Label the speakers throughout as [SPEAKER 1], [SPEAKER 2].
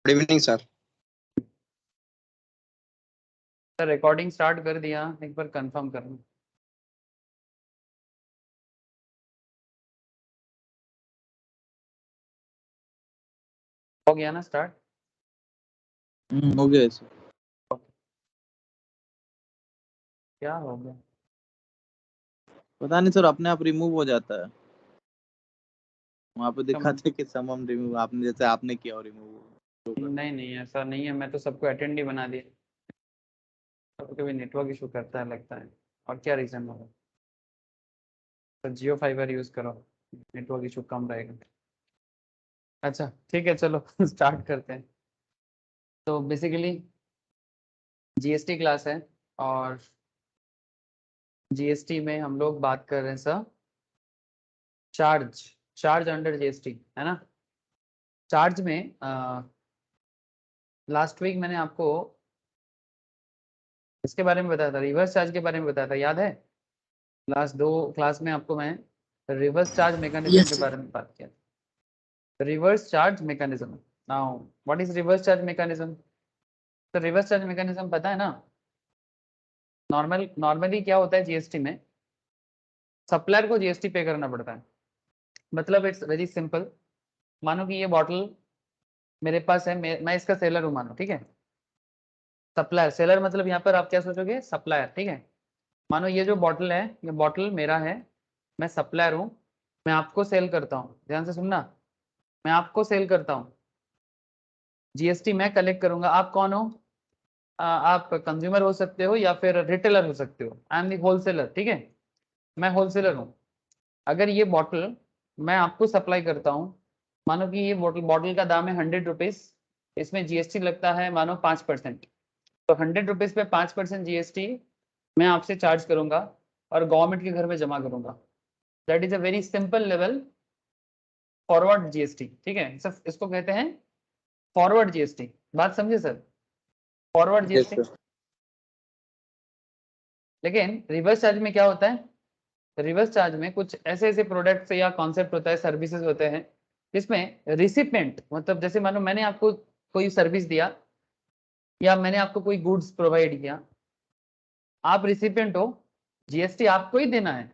[SPEAKER 1] Good evening sir.
[SPEAKER 2] Sir recording start कर दिया, एक बार कंफर्म करना। हो गया ना स्टार्ट?
[SPEAKER 3] हो गया सर।
[SPEAKER 2] क्या हो गया?
[SPEAKER 3] पता नहीं सर, अपने आप रिमूव हो जाता है। वहाँ पे दिखाते कि समम रिमूव, आपने जैसे आपने किया और रिमूव।
[SPEAKER 2] नहीं नहीं, ऐसा नहीं है, मैं तो सबको अटेंड ही बना दिया। कभी कभी नेटवर्क इशू करता है लगता है, और क्या रीजन होगा। तो जियो फाइबर यूज करो, नेटवर्क इशू कम रहेगा। अच्छा ठीक है, चलो स्टार्ट करते हैं। तो बेसिकली जीएसटी क्लास है, और जीएसटी में हम लोग बात कर रहे हैं sir charge charge under GST, है ना। चार्ज में लास्ट वीक मैंने आपको इसके बारे में बताया था, रिवर्स चार्ज के बारे में बताया था, याद है? लास्ट 2 क्लास में आपको मैं रिवर्स चार्ज मैकेनिज्म के बारे में बात किया। Reverse charge mechanism, now what is reverse charge mechanism? तो रिवर्स चार्ज मैकेनिज्म पता है ना। नॉर्मली क्या होता है जीएसटी में, सप्लायर को जीएसटी पे करना पड़ता है। मतलब इट्स वेरी सिंपल। मानो कि ये बॉटल मेरे पास है, मैं इसका सेलर हूँ मानो, ठीक है। सप्लायर, सेलर मतलब यहाँ पर आप क्या सोचोगे, सप्लायर, ठीक है। मानो ये जो बॉटल है, ये बॉटल मेरा है, मैं सप्लायर हूँ, मैं आपको सेल करता हूँ, ध्यान से सुनना, मैं आपको सेल करता हूँ, जीएसटी मैं कलेक्ट करूंगा। आप कौन हो? आप कंज्यूमर हो सकते हो या फिर रिटेलर हो सकते हो। आई एम दी होलसेलर, ठीक है, मैं होलसेलर हूँ। अगर ये बॉटल मैं आपको सप्लाई करता हूँ, मानो कि ये बॉटल का दाम है 100 रुपीज़, इसमें जीएसटी लगता है मानो 5%। तो 100 रुपीज़ पे 5% जीएसटी मैं आपसे चार्ज करूंगा और गवर्नमेंट के घर में जमा करूंगा। That is a very simple level forward GST, ठीक है। सर इसको कहते हैं फॉरवर्ड जीएसटी, बात समझे सर, फॉरवर्ड जीएसटी। लेकिन रिवर्स चार्ज में क्या होता है, रिवर्स चार्ज में कुछ ऐसे ऐसे प्रोडक्ट्स या कॉन्सेप्ट होता है, सर्विसेज होते हैं, जिसमें रिसिपेंट, मतलब जैसे मानो मैंने आपको कोई सर्विस दिया या मैंने आपको कोई गुड्स प्रोवाइड किया, आप रिसिपेंट हो, जीएसटी आपको ही देना है,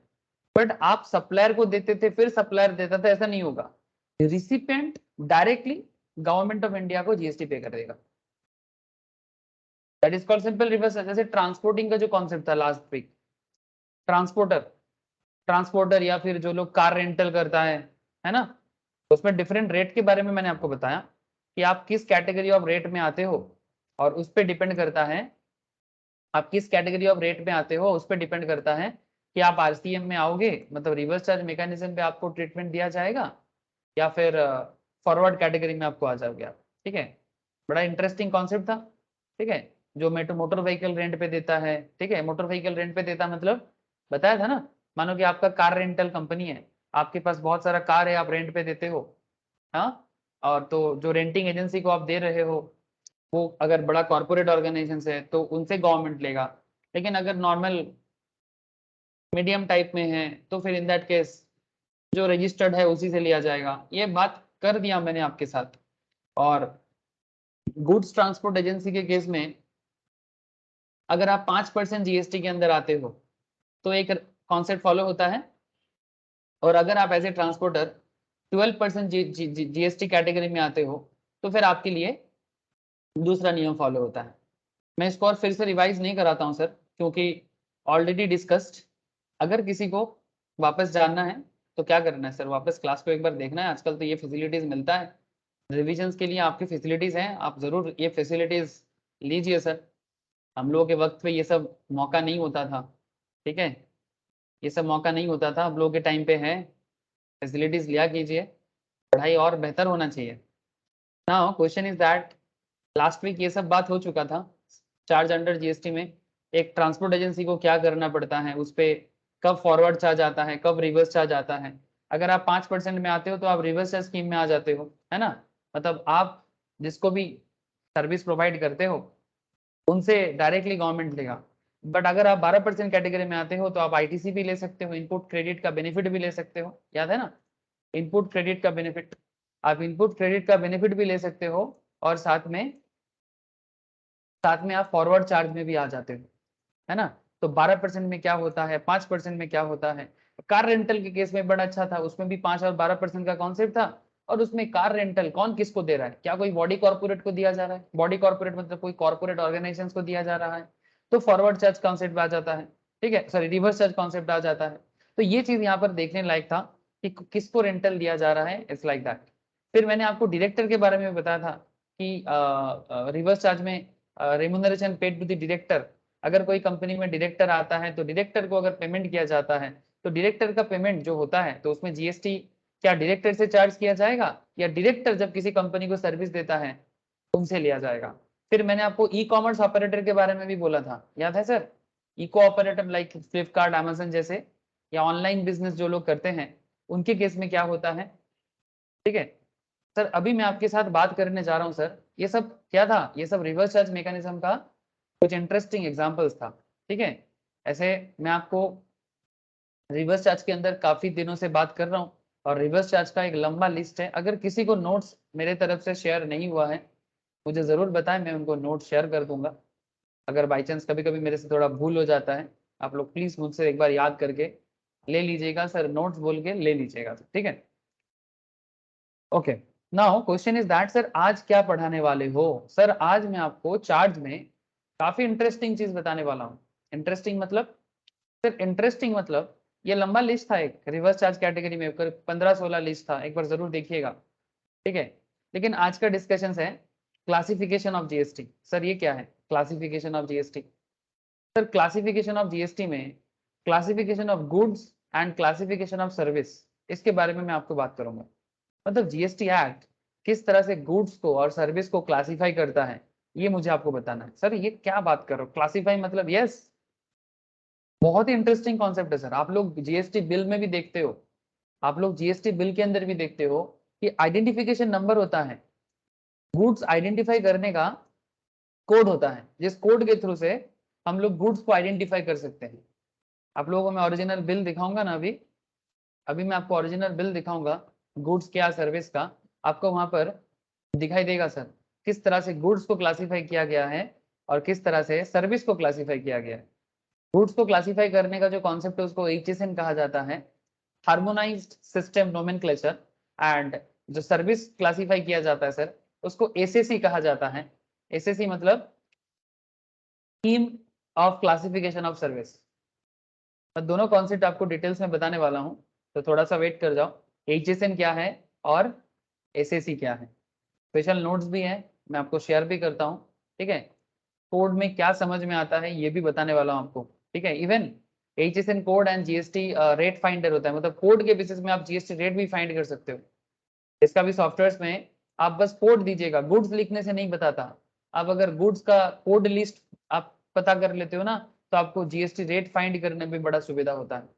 [SPEAKER 2] बट आप सप्लायर को देते थे फिर सप्लायर देता था, ऐसा नहीं होगा। Recipient directly government of India को जीएसटी पे कर देगा। That is called simple reverse. जैसे ट्रांसपोर्टिंग का जो कॉन्सेप्ट था लास्ट वीक, ट्रांसपोर्टर या फिर जो लोग कार रेंटल करता है ना, उसमें डिफरेंट रेट के बारे में मैंने आपको बताया कि आप किस कैटेगरी ऑफ रेट में आते हो, और उस पर डिपेंड करता है, आप किस कैटेगरी ऑफ रेट में आते हो उस पर डिपेंड करता है कि आप आरसीएम में आओगे, मतलब रिवर्स चार्ज मैकेनिज्म पे आपको ट्रीटमेंट दिया जाएगा, या फिर फॉरवर्ड कैटेगरी में आपको आ जाओगे आप, ठीक है। बड़ा इंटरेस्टिंग कॉन्सेप्ट था, ठीक है। जो मोटर व्हीकल रेंट पे देता है, ठीक है, मोटर व्हीकल रेंट पे देता मतलब बताया था ना। मानो कि आपका कार रेंटल कंपनी है, आपके पास बहुत सारा कार है, आप रेंट पे देते हो, हाँ। और तो जो रेंटिंग एजेंसी को आप दे रहे हो, वो अगर बड़ा कॉर्पोरेट ऑर्गेनाइजेशन है तो उनसे गवर्नमेंट लेगा, लेकिन अगर नॉर्मल मीडियम टाइप में है तो फिर इन दैट केस जो रजिस्टर्ड है उसी से लिया जाएगा। ये बात कर दिया मैंने आपके साथ। और गुड्स ट्रांसपोर्ट एजेंसी के केस में अगर आप 5% जीएसटी के अंदर आते हो तो एक कॉन्सेप्ट फॉलो होता है, और अगर आप as a transporter 12% GST category में आते हो तो फिर आपके लिए दूसरा नियम फॉलो होता है। मैं इसको और फिर से रिवाइज नहीं कराता हूं सर, क्योंकि ऑलरेडी डिस्कस्ड। अगर किसी को वापस जानना है तो क्या करना है सर, वापस क्लास को एक बार देखना है। आजकल तो ये फैसिलिटीज मिलता है, रिविजन्स के लिए आपकी फैसिलिटीज हैं, आप जरूर ये फैसिलिटीज लीजिए सर। हम लोगों के वक्त पे ये सब मौका नहीं होता था, ठीक है, ये सब मौका नहीं होता था, हम लोगों के टाइम पे है। फैसिलिटीज लिया कीजिए, पढ़ाई और बेहतर होना चाहिए। Now question is that, last week ये सब बात हो चुका था। चार्ज अंडर जीएसटी में एक ट्रांसपोर्ट एजेंसी को क्या करना पड़ता है, उस पर कब फॉरवर्ड चार्ज आता है, कब रिवर्स चार्ज आता है। अगर आप 5% में आते हो तो आप रिवर्स चार्ज स्कीम में आ जाते हो, है ना। मतलब आप जिसको भी सर्विस प्रोवाइड करते हो उनसे डायरेक्टली गवर्नमेंट लेगा। बट अगर आप 12% कैटेगरी में आते हो तो आप आईटीसी भी ले सकते हो, इनपुट क्रेडिट का बेनिफिट भी ले सकते हो, याद है ना, इनपुट क्रेडिट का बेनिफिट। आप इनपुट क्रेडिट का बेनिफिट भी ले सकते हो और साथ में आप फॉरवर्ड चार्ज में भी आ जाते हो, है ना। तो 12% में क्या होता है, 5% में क्या होता है। कार रेंटल के केस में बड़ा अच्छा था, उसमें भी 5 और 12% का कॉन्सेप्ट था। और उसमें कार रेंटल कौन किसको दे रहा है, क्या कोई बॉडी कॉर्पोरेट को दिया जा रहा है, बॉडी कॉर्पोरेट मतलब कोई कॉर्पोरेट ऑर्गेनाइजेशन को दिया जा रहा है, तो फॉरवर्ड चार्ज कॉन्सेप्ट आ जाता है, ठीक है, सॉरी रिवर्स चार्ज कॉन्सेप्ट आ जाता है। तो ये चीज यहाँ पर देखने लायक था कि किसको रेंटल दिया जा रहा है, इट्स लाइक दैट। फिर मैंने आपको डायरेक्टर के बारे में बताया था कि रिवर्स चार्ज में remuneration paid to the director. अगर कोई कंपनी में डायरेक्टर आता है तो डायरेक्टर को अगर पेमेंट किया जाता है तो डायरेक्टर का पेमेंट जो होता है तो उसमें जीएसटी क्या डायरेक्टर से चार्ज किया जाएगा या डायरेक्टर जब किसी कंपनी को सर्विस देता है उनसे लिया जाएगा। फिर मैंने आपको ई कॉमर्स ऑपरेटर के बारे में भी बोला था, याद है sir. Eco operator like Flipkart, Amazon जैसे, या ऑनलाइन बिजनेस जो लोग करते हैं उनके केस में क्या होता है, ठीक है। सर अभी मैं आपके साथ बात करने जा रहा हूं सर, ये सब क्या था, ये सब रिवर्स चार्ज मैकेनिज्म का कुछ इंटरेस्टिंग एग्जांपल्स था, ठीक है। ऐसे मैं आपको रिवर्स चार्ज के अंदर काफी दिनों से बात कर रहा हूँ और रिवर्स चार्ज का एक लंबा लिस्ट है। अगर किसी को नोट्स मेरे तरफ से शेयर नहीं हुआ है मुझे जरूर बताएं, मैं उनको नोट शेयर कर दूंगा। अगर बाई चांस कभी कभी मेरे से थोड़ा भूल हो जाता है आप लोग प्लीज मुझसे एक बार याद करके ले लीजिएगा सर, नोट्स बोल के ले लीजिएगा, ठीक है। Okay, now question is that sir आज क्या पढ़ाने वाले हो। सर आज मैं आपको चार्ज में काफी इंटरेस्टिंग चीज बताने वाला हूँ। इंटरेस्टिंग मतलब सर, इंटरेस्टिंग मतलब ये लंबा लिस्ट था एक रिवर्स चार्ज कैटेगरी में 15-16 लिस्ट था, एक बार जरूर देखिएगा, ठीक है। लेकिन आज का डिस्कशन है क्लासिफिकेशन ऑफ जीएसटी। सर ये क्या है classification of GST. Sir classification of GST में classification of goods and classification of service, इसके बारे में मैं आपको बात करूंगा। मतलब जीएसटी एक्ट किस तरह से गुड्स को और सर्विस को क्लासिफाई करता है ये मुझे आपको बताना है। सर ये क्या बात कर रहे हो, क्लासिफाई मतलब, यस, बहुत ही इंटरेस्टिंग कॉन्सेप्ट है सर। आप लोग जीएसटी बिल में भी देखते हो, आप लोग जीएसटी बिल के अंदर भी देखते हो कि आइडेंटिफिकेशन नंबर होता है, गुड्स आइडेंटिफाई करने का कोड होता है, जिस कोड के थ्रू से हम लोग गुड्स को आइडेंटिफाई कर सकते हैं। आप लोगों को मैं ओरिजिनल बिल दिखाऊंगा ना, अभी अभी मैं आपको ओरिजिनल बिल दिखाऊंगा गुड्स क्या सर्विस का, आपको वहां पर दिखाई देगा सर किस तरह से गुड्स को क्लासिफाई किया गया है और किस तरह से सर्विस को क्लासिफाई किया गया है। गुड्स को क्लासिफाई करने का जो कॉन्सेप्ट है उसको HSN कहा जाता है, हार्मोनाइज्ड सिस्टम नोमेनक्लेचर। एंड जो सर्विस क्लासिफाई किया जाता है सर उसको SAC कहा जाता है। SAC मतलब scheme of classification of service. मैं दोनों कॉन्सेप्ट आपको डिटेल्स में बताने वाला हूँ, तो थोड़ा सा वेट कर जाओ। HSN क्या है और SAC क्या है, स्पेशल नोट्स भी हैं, मैं आपको शेयर भी करता हूँ, ठीक है। कोड में क्या समझ में आता है ये भी बताने वाला हूँ आपको, ठीक है। Even HSN code and GST rate finder होता है, मतलब कोड के बेसिस में आप जीएसटी रेट भी फाइंड कर सकते हो। इसका भी सॉफ्टवेयर में आप बस कोड दीजिएगा, गुड्स लिखने से नहीं बताता। आप अगर गुड्स का कोड लिस्ट आप पता कर लेते हो ना तो आपको जीएसटी रेट फाइंड करने में बड़ा सुविधा होता है।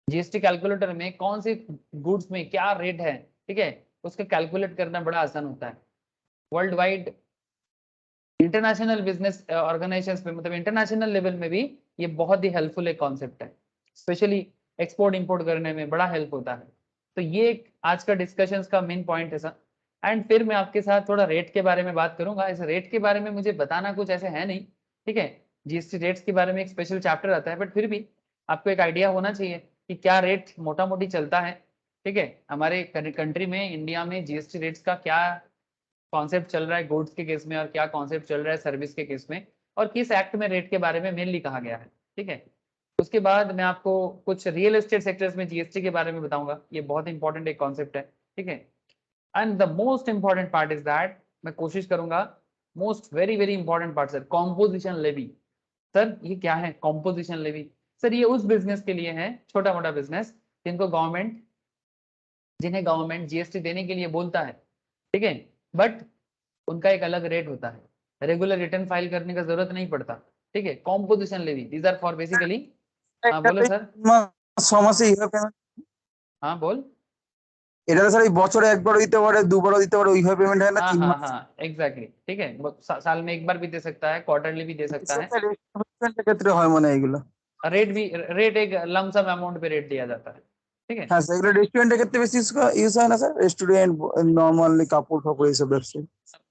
[SPEAKER 2] जीएसटी कैलकुलेटर में कौन से गुड्स में क्या रेट है, ठीक है, उसका कैलकुलेट करना बड़ा आसान होता है। World wide international business organisations में, मतलब इंटरनेशनल लेवल में भी ये बहुत ही हेल्पफुल एक कॉन्सेप्ट है, स्पेशली एक्सपोर्ट इंपोर्ट करने में बड़ा हेल्प होता है। तो ये एक आज का डिस्कशन का मेन पॉइंट है सर। एंड फिर मैं आपके साथ थोड़ा रेट के बारे में बात करूंगा। इस रेट के बारे में मुझे बताना कुछ ऐसे है नहीं, ठीक है। जीएसटी रेट्स के बारे में एक स्पेशल चैप्टर आता है, बट फिर भी आपको एक आइडिया होना चाहिए कि क्या रेट मोटा मोटी चलता है, ठीक है। हमारे कंट्री में, इंडिया में जीएसटी रेट्स का क्या कॉन्सेप्ट चल रहा है गुड्स के केस में और क्या कॉन्सेप्ट चल रहा है सर्विस के केस में, और किस एक्ट में रेट के बारे में मेनली कहा गया है, ठीक है। उसके बाद मैं आपको कुछ रियल एस्टेट सेक्टर्स में जीएसटी के बारे में बताऊंगा, ये बहुत इंपॉर्टेंट एक कॉन्सेप्ट है, ठीक है। And the most important part is that, मैं कोशिश करूंगा, most very very important part sir, composition levy. Sir ये क्या है कॉम्पोजिशन लेवी। सर ये उस बिजनेस के लिए है, छोटा मोटा बिजनेस जिन्हें गवर्नमेंट जीएसटी देने के लिए बोलता है, ठीक है, बट उनका एक अलग रेट होता है, रेगुलर रिटर्न फाइल करने का जरूरत नहीं पड़ता, ठीक है। Composition levy, these are for basically, हाँ बोलो सर।
[SPEAKER 1] ছমাসে এইভাবে পেমেন্ট,
[SPEAKER 2] हाँ बोल।
[SPEAKER 1] এটা স্যার এই বছরে একবারও দিতে পারে, দুবারও দিতে পারে, ওইভাবে पेमेंट है ना,
[SPEAKER 2] हाँ
[SPEAKER 1] 3
[SPEAKER 2] हाँ
[SPEAKER 1] মাস।
[SPEAKER 2] हाँ एग्जैक्टली, ठीक है, साल में एक बार भी दे सकता है, क्वार्टरली भी दे सकता है।
[SPEAKER 1] স্যার রেস্টুরেন্টের ক্ষেত্রে হয় মনে হয় এগুলো।
[SPEAKER 2] रेट एक लमसम अमाउंट पे रेट दिया जाता है, ठीक है।
[SPEAKER 1] হ্যাঁ স্যার, এগুলো রেস্টুরেন্টের ক্ষেত্রে বেশি ইউজ হয় না স্যার, রেস্টুরেন্ট নরমালি কাপড় ফাপড় এইসব ব্যবসায়।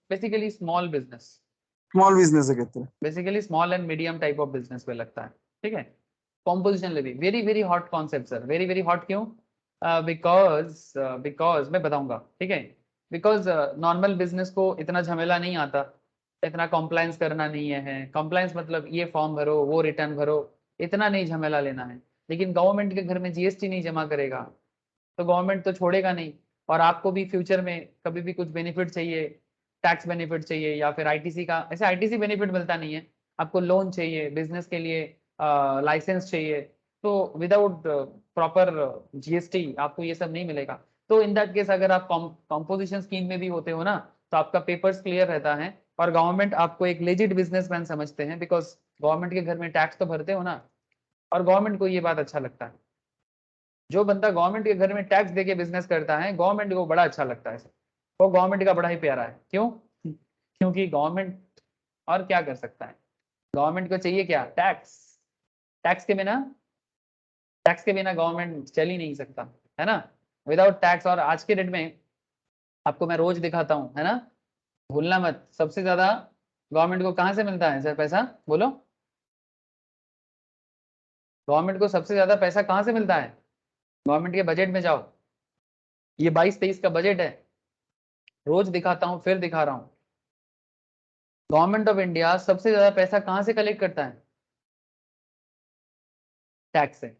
[SPEAKER 2] Basically small business,
[SPEAKER 1] small business ক্ষেত্রে
[SPEAKER 2] basically small and medium type of business पे लगता है, ठीक है। Composition levy very very hot concept sir, very very hot क्यों? बिकॉज मैं बताऊंगा, ठीक है। बिकॉज नॉर्मल बिजनेस को इतना झमेला नहीं आता, इतना कॉम्प्लायंस करना नहीं है। कॉम्प्लायंस मतलब ये फॉर्म भरो, वो रिटर्न भरो, इतना नहीं झमेला लेना है। लेकिन गवर्नमेंट के घर में जीएसटी नहीं जमा करेगा तो गवर्नमेंट तो छोड़ेगा नहीं। और आपको भी फ्यूचर में कभी भी कुछ बेनिफिट चाहिए, टैक्स बेनिफिट चाहिए या फिर आईटीसी का, ऐसे आईटीसी बेनिफिट मिलता नहीं है, आपको लोन चाहिए बिजनेस के लिए, लाइसेंस चाहिए, तो विदाउट प्रॉपर जीएसटी आपको ये सब नहीं मिलेगा। तो इन दैट केस अगर आप कॉम्पोजिशन स्कीम में भी होते हो ना, तो आपका पेपर्स क्लियर रहता है और गवर्नमेंट आपको एक लेजिट बिजनेसमैन समझते हैं, बिकॉज गवर्नमेंट के घर में टैक्स तो भरते हो ना, और गवर्नमेंट को ये बात अच्छा लगता है। जो बंदा गवर्नमेंट के घर में टैक्स देके बिजनेस करता है, गवर्नमेंट को बड़ा अच्छा लगता है, वो गवर्नमेंट का बड़ा ही प्यारा है। क्यों? क्योंकि गवर्नमेंट और क्या कर सकता है, गवर्नमेंट को चाहिए क्या? टैक्स। टैक्स के बिना, टैक्स के बिना गवर्नमेंट चल ही नहीं सकता, है ना। Without tax. और आज के डेट में आपको मैं रोज दिखाता हूँ, है ना, भूलना मत, सबसे ज्यादा गवर्नमेंट को कहाँ से मिलता है सर पैसा? बोलो, गवर्नमेंट को सबसे ज्यादा पैसा कहाँ से मिलता है? गवर्नमेंट के बजट में जाओ, ये 22-23 का बजट है, रोज दिखाता हूँ, फिर दिखा रहा हूँ। गवर्नमेंट ऑफ इंडिया सबसे ज्यादा पैसा कहाँ से कलेक्ट करता है? टैक्स से।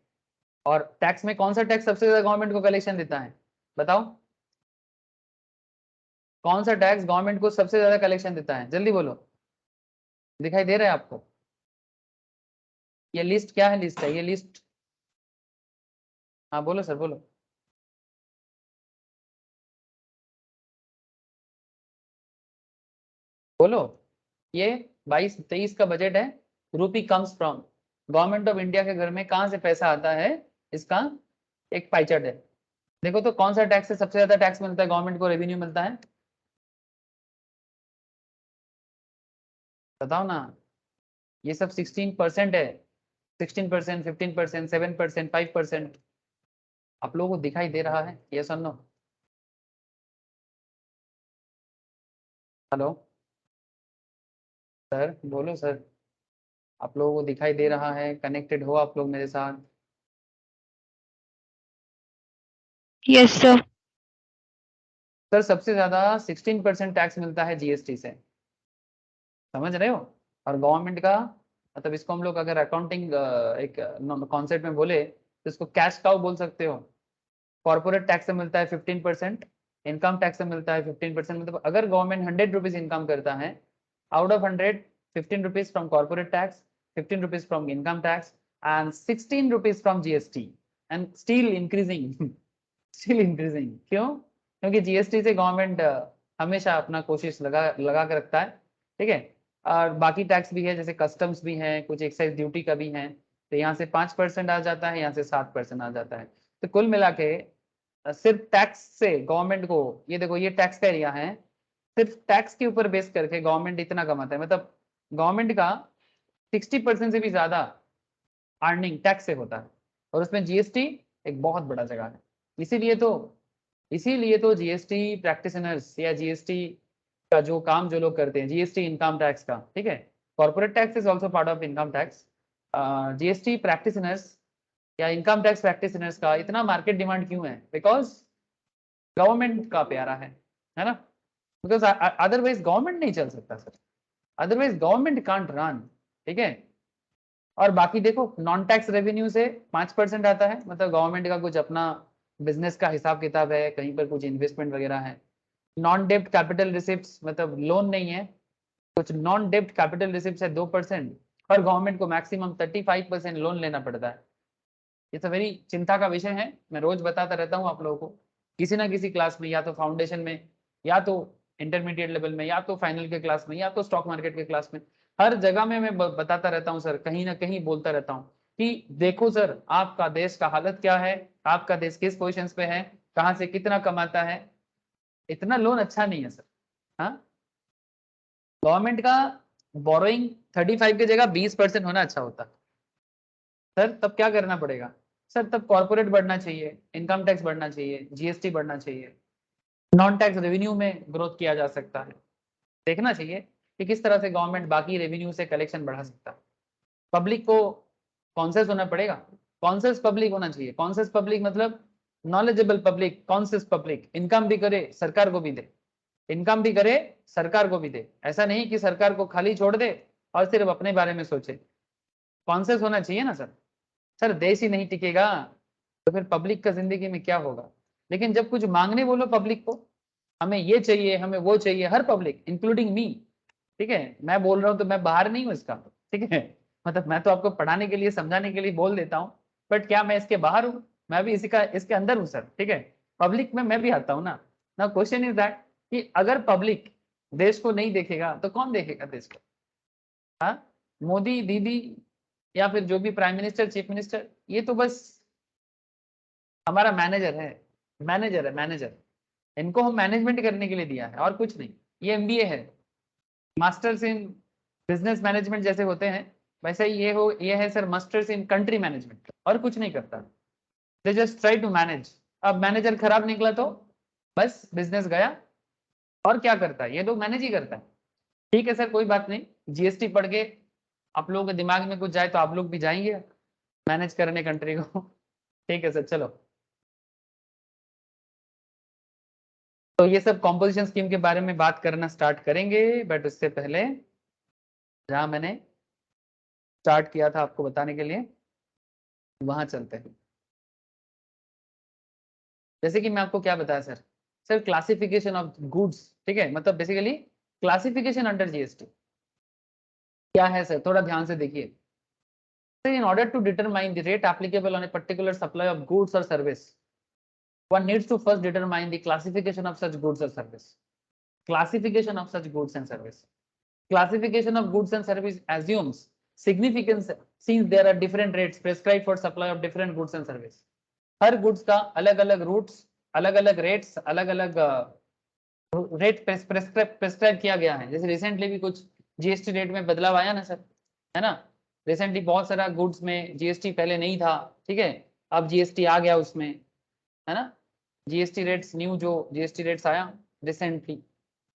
[SPEAKER 2] और टैक्स में कौन सा टैक्स सबसे ज्यादा गवर्नमेंट को कलेक्शन देता है? बताओ, कौन सा टैक्स गवर्नमेंट को सबसे ज्यादा कलेक्शन देता है? जल्दी बोलो, दिखाई दे रहा है आपको? ये लिस्ट क्या है? लिस्ट है ये, लिस्ट। हाँ बोलो सर, बोलो। बोलो, ये 22-23 का बजट है। रूपी comes from, government of India के घर में कहाँ से पैसा आता है, इसका एक पाई चार्ट है। देखो तो कौन सा टैक्स से सबसे ज्यादा टैक्स मिलता है, गवर्नमेंट को रेवेन्यू मिलता है? बताओ ना। ये सब 16% है, 16%, 15%, 7%, 5%। आप लोगों को दिखाई दे रहा है? यस और नो? हेलो सर, बोलो सर, आप लोगों को दिखाई दे रहा है? कनेक्टेड हो आप लोग मेरे साथ?
[SPEAKER 4] Yes sir.
[SPEAKER 2] सर सबसे ज्यादा 16% टैक्स मिलता है जीएसटी से, समझ रहे हो। और गवर्नमेंट का मतलब, इसको हम लोग अगर अकाउंटिंग एक कॉन्सेप्ट में बोले तो इसको कैश काउ बोल सकते हो। कॉर्पोरेट टैक्स से मिलता है 15%, इनकम टैक्स से मिलता है 15%। मतलब अगर गवर्नमेंट 100 रुपीज इनकम करता है, out of 100, 15 rupees from corporate tax, 15 rupees from income tax and 16 rupees from GST, and still increasing. Still increasing क्यों? क्योंकि जीएसटी से गवर्नमेंट हमेशा अपना कोशिश लगा कर रखता है, ठीक है। और बाकी टैक्स भी है, जैसे कस्टम्स भी है, कुछ एक्साइज ड्यूटी का भी है, तो यहाँ से 5% आ जाता है, यहाँ से 7% आ जाता है। तो कुल मिला के सिर्फ टैक्स से गवर्नमेंट को, ये देखो ये टैक्स का एरिया है, सिर्फ टैक्स के ऊपर बेस करके गवर्नमेंट इतना कमाता है। मतलब गवर्नमेंट का 60% से भी ज्यादा अर्निंग टैक्स से होता है, और उसमें जीएसटी एक बहुत बड़ा जगह है। इसीलिए तो जीएसटी प्रैक्टिशनर्स या जीएसटी का जो काम जो लोग करते हैं, जीएसटी इनकम टैक्स का, ठीक है, corporate tax is also part of income tax. GST practitioners या इनकम टैक्स प्रैक्टिशनर्स का इतना मार्केट डिमांड क्यों है? बिकॉज गवर्नमेंट का प्यारा है ना। बिकॉज अदरवाइज गवर्नमेंट नहीं चल सकता sir, otherwise government can't run, ठीक है। और बाकी देखो, नॉन टैक्स रेवेन्यू से 5% आता है, मतलब गवर्नमेंट का कुछ अपना बिजनेस का हिसाब किताब है, कहीं पर कुछ इन्वेस्टमेंट वगैरह है। नॉन डेब्ट कैपिटल रिसिप्ट्स, मतलब लोन नहीं है, कुछ नॉन डेब्ट कैपिटल रिसिप्ट्स है 2%, और गवर्नमेंट को मैक्सिमम 35% लोन लेना पड़ता है। ये तो वेरी चिंता का विषय है, मैं रोज बताता रहता हूँ आप लोगों को, किसी ना किसी क्लास में, या तो फाउंडेशन में, या तो इंटरमीडिएट लेवल में, या तो फाइनल के क्लास में, या तो स्टॉक मार्केट के क्लास में, हर जगह में मैं बताता रहता हूँ सर, कहीं ना कहीं बोलता रहता हूँ कि देखो सर, आपका देश का हालत क्या है, आपका देश किस पोजिशन पे है, कहाँ से कितना कमाता है। इतना लोन अच्छा नहीं है सर। हाँ, गवर्नमेंट का बोरोइंग 35 की जगह 20% होना अच्छा होता। सर तब क्या करना पड़ेगा? सर तब कॉर्पोरेट बढ़ना चाहिए, इनकम टैक्स बढ़ना चाहिए, जीएसटी बढ़ना चाहिए, नॉन टैक्स रेवेन्यू में ग्रोथ किया जा सकता है, देखना चाहिए कि किस तरह से गवर्नमेंट बाकी रेवेन्यू से कलेक्शन बढ़ा सकता है। पब्लिक को कॉन्शियस होना पड़ेगा, कॉन्शियस पब्लिक होना चाहिए। कॉन्शियस पब्लिक मतलब knowledgeable public, conscious public, income भी करे सरकार को भी दे, इनकम भी करे सरकार को भी दे। ऐसा नहीं कि सरकार को खाली छोड़ दे और सिर्फ अपने बारे में सोचे। कॉन्शियस होना चाहिए ना सर। सर देश ही नहीं टिकेगा तो फिर पब्लिक का जिंदगी में क्या होगा। लेकिन जब कुछ मांगने बोलो पब्लिक को, हमें ये चाहिए, हमें वो चाहिए, हर पब्लिक इंक्लूडिंग मी, ठीक है, मैं बोल रहा हूँ तो मैं बाहर नहीं हूँ इसका, ठीक है, मतलब मैं तो आपको पढ़ाने के लिए समझाने के लिए बोल देता हूँ, बट क्या मैं इसके बाहर हूँ? मैं भी इसी का इसके अंदर हूँ सर, ठीक है, पब्लिक में मैं भी आता हूँ ना। ना क्वेश्चन इज दैट कि अगर पब्लिक देश को नहीं देखेगा तो कौन देखेगा देश को? हाँ, मोदी दीदी या फिर जो भी प्राइम मिनिस्टर, चीफ मिनिस्टर, ये तो बस हमारा मैनेजर है, मैनेजर है, मैनेजर। इनको हम मैनेजमेंट करने के लिए दिया है और कुछ नहीं। ये एमबीए है, मास्टर्स इन बिजनेस मैनेजमेंट जैसे होते हैं, वैसे ही ये है sir masters in country management, और कुछ नहीं करता। They just try to manage. अब मैनेजर खराब निकला तो बस बिजनेस गया। और क्या करता है? ये लोग मैनेज ही करता है। ठीक है सर, कोई बात नहीं, जीएसटी पढ़ के आप लोगों के दिमाग में कुछ जाए तो आप लोग भी जाएंगे मैनेज करने कंट्री को। ठीक है सर, चलो। तो ये सब कॉम्पोजिशन स्कीम के बारे में बात करना स्टार्ट करेंगे, बट उससे पहले जहां मैंने स्टार्ट किया था आपको बताने के लिए वहां चलते हैं। जैसे कि मैं आपको क्या बताया sir, sir classification of goods, ठीक है, मतलब बेसिकली क्लासिफिकेशन अंडर जीएसटी क्या है सर, थोड़ा ध्यान से देखिए। In order to determine the rate applicable on a particular supply of goods or service, one needs to first determine the classification of such goods or service. Classification of such goods and service. Classification of goods and service assumes significance since there are different rates prescribed for supply of different goods and service. Her goods का अलग अलग roots, अलग अलग rates, अलग अलग rate prescribe किया गया है। जैसे रिसेंटली भी कुछ जीएसटी रेट में बदलाव आया ना सर, है ना। रिसेंटली बहुत सारा गुड्स में जीएसटी पहले नहीं था, ठीक है, अब जीएसटी आ गया उसमें, है ना। जीएसटी रेट्स, न्यू जो जीएसटी रेट्स आया रिसेंटली,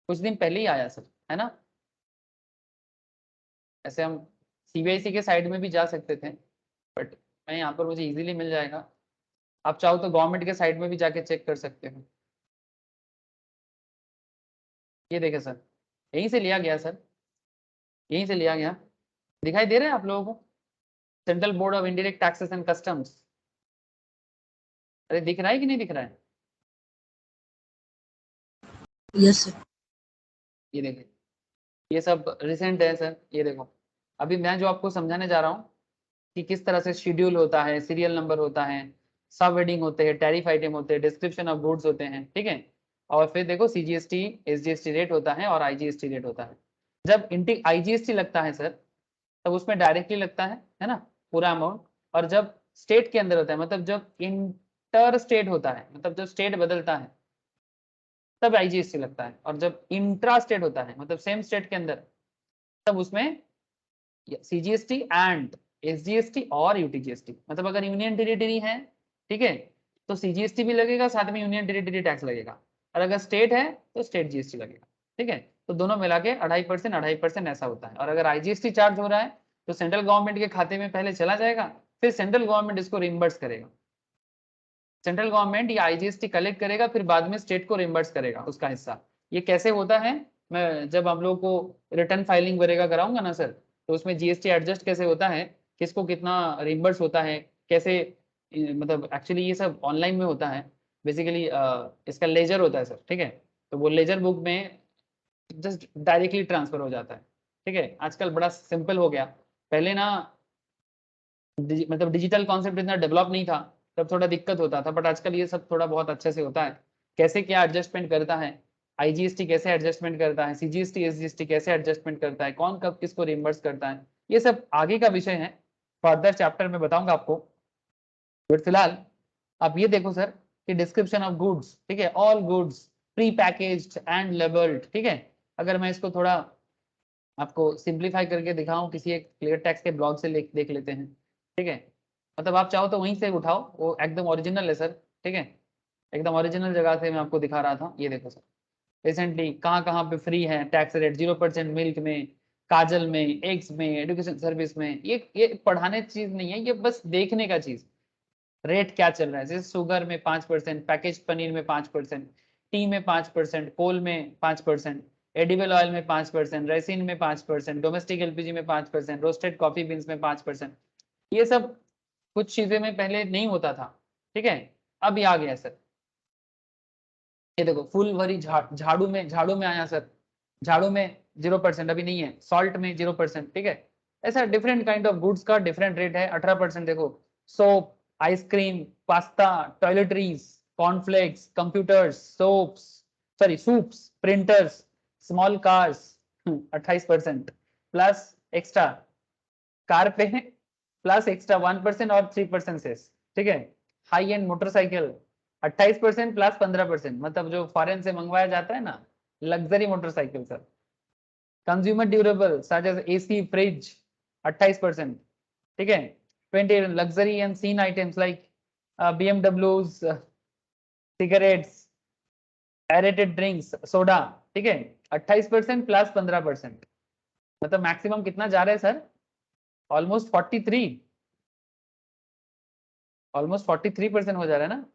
[SPEAKER 2] कुछ दिन पहले ही आया सर, है ना। ऐसे हम सीबीआईसी के साइड में भी जा सकते थे, बट मैं यहाँ पर मुझे इजीली मिल जाएगा। आप चाहो तो गवर्नमेंट के साइड में भी जाके चेक कर सकते हो। ये देखे सर, यहीं से लिया गया सर, यहीं से लिया गया। दिखाई दे रहे हैं आप लोगों को? Central board of indirect taxes and customs. अरे दिख रहा है कि नहीं दिख रहा है?
[SPEAKER 5] Yes sir.
[SPEAKER 2] ये देखिए, ये सब रिसेंट है सर। ये देखो, अभी मैं जो आपको समझाने जा रहा हूँ कि किस तरह से शेड्यूल होता है, सीरियल नंबर होता है, सब हेडिंग होते हैं, टैरिफ आइटम होते हैं, डिस्क्रिप्शन ऑफ गुड्स होते हैं, ठीक है। और फिर देखो सीजीएसटी, एसजीएसटी रेट होता है और आईजीएसटी रेट होता है। जब आईजीएसटी लगता है सर, तब उसमें डायरेक्टली लगता है ना, पूरा अमाउंट। और जब स्टेट के अंदर होता है, मतलब जब इंटर स्टेट होता है, मतलब जब स्टेट बदलता है, तब आईजीएसटी लगता है। और जब इंट्रा स्टेट होता है, मतलब सेम स्टेट के अंदर, तब उसमें सीजीएसटी एंड एसजीएसटी और यूटीजीएसटी। मतलब अगर यूनियन टेरिटरी है, ठीक है, तो सीजीएसटी भी लगेगा, साथ में यूनियन टेरिटरी टैक्स लगेगा। और अगर स्टेट है तो स्टेट जीएसटी लगेगा, ठीक है। तो दोनों मिला के 2.5% 2.5% ऐसा होता है। और अगर आईजीएसटी चार्ज हो रहा है तो सेंट्रल गवर्नमेंट के खाते में पहले चला जाएगा, फिर सेंट्रल गवर्नमेंट इसको रिम्बर्स करेगा। सेंट्रल गवर्नमेंट या आईजीएसटी कलेक्ट करेगा, फिर बाद में स्टेट को रिम्बर्स करेगा उसका हिस्सा। ये कैसे होता है, मैं जब आप लोगों को रिटर्न फाइलिंग वगैरह कराऊंगा ना सर, तो उसमें जीएसटी एडजस्ट कैसे होता है, किसको कितना रिम्बर्स होता है, कैसे, मतलब एक्चुअली ये सब ऑनलाइन में होता है बेसिकली। इसका लेजर होता है सर, ठीक है, तो वो लेजर बुक में जस्ट डायरेक्टली ट्रांसफर हो जाता है, ठीक है। आजकल बड़ा सिंपल हो गया, पहले ना मतलब डिजिटल कॉन्सेप्ट इतना डेवलप नहीं था, तब थोड़ा दिक्कत होता था, बट आजकल ये सब थोड़ा बहुत अच्छे से होता है। कैसे क्या एडजस्टमेंट करता है, आईजीएसटी कैसे एडजस्टमेंट करता है, सीजीएसटी एसजीएसटी कैसे एडजस्टमेंट करता है, कौन कब किसको रिम्बर्स करता है, ये सब आगे का विषय है, फर्दर चैप्टर में बताऊंगा आपको। बट फिलहाल आप ये देखो सर कि डिस्क्रिप्शन ऑफ गुड्स, ठीक है, all goods pre packaged and labelled, ठीक है। अगर मैं इसको थोड़ा आपको सिंप्लीफाई करके दिखाऊं, किसी एक क्लियर टेक्स्ट के ब्लॉग से देख लेते हैं, ठीक है। मतलब आप चाहो तो वहीं से उठाओ, वो एकदम ओरिजिनल है सर, ठीक है, एकदम ओरिजिनल जगह से मैं आपको दिखा रहा था। ये देखो सर, रिसेंटली कहाँ कहाँ पे फ्री है टैक्स रेट, 0% मिल्क में, काजल में, एग्स में, एजुकेशन सर्विस में। ये पढ़ाने चीज नहीं है, ये बस देखने का चीज। रेट क्या चल रहा है, जैसे शुगर में 5%, पैकेज पनीर में 5%, टी में 5%, कोल में 5%, एडिबल ऑयल में 5%, रेसिन में 5%, डोमेस्टिक एलपीजी में 5%, रोस्टेड कॉफी बीन्स में 5%। ये सब कुछ चीजें में पहले नहीं होता था, ठीक है, अब ये आ गया सर। ये देखो फुल भरी झाड़ू में आया सर, झाड़ू में 0% अभी नहीं है, सॉल्ट में 0%, ठीक है। ऐसा डिफरेंट काइंड ऑफ गुड्स का डिफरेंट रेट है। 18% देखो, soap, ice cream, pasta, toiletries, cornflakes, computers, soaps, sorry soups, printers, small cars 28% plus extra, car पे प्लस एक्स्ट्रा 1% और 3% सेस, ठीक है। हाई एंड मोटरसाइकिल 28% प्लस 15%, मतलब जो फॉरेन से मंगवाया जाता है ना, luxury motorcycle sir. Consumer durable such as AC, fridge 28%, ठीक है। 20 luxury and sin items like BMWs, cigarettes, aerated drinks, soda, ठीक है। 28% प्लस 15%, मतलब मैक्सिमम कितना जा रहा है सर, ऑलमोस्ट 43% हो जा रहा है ना,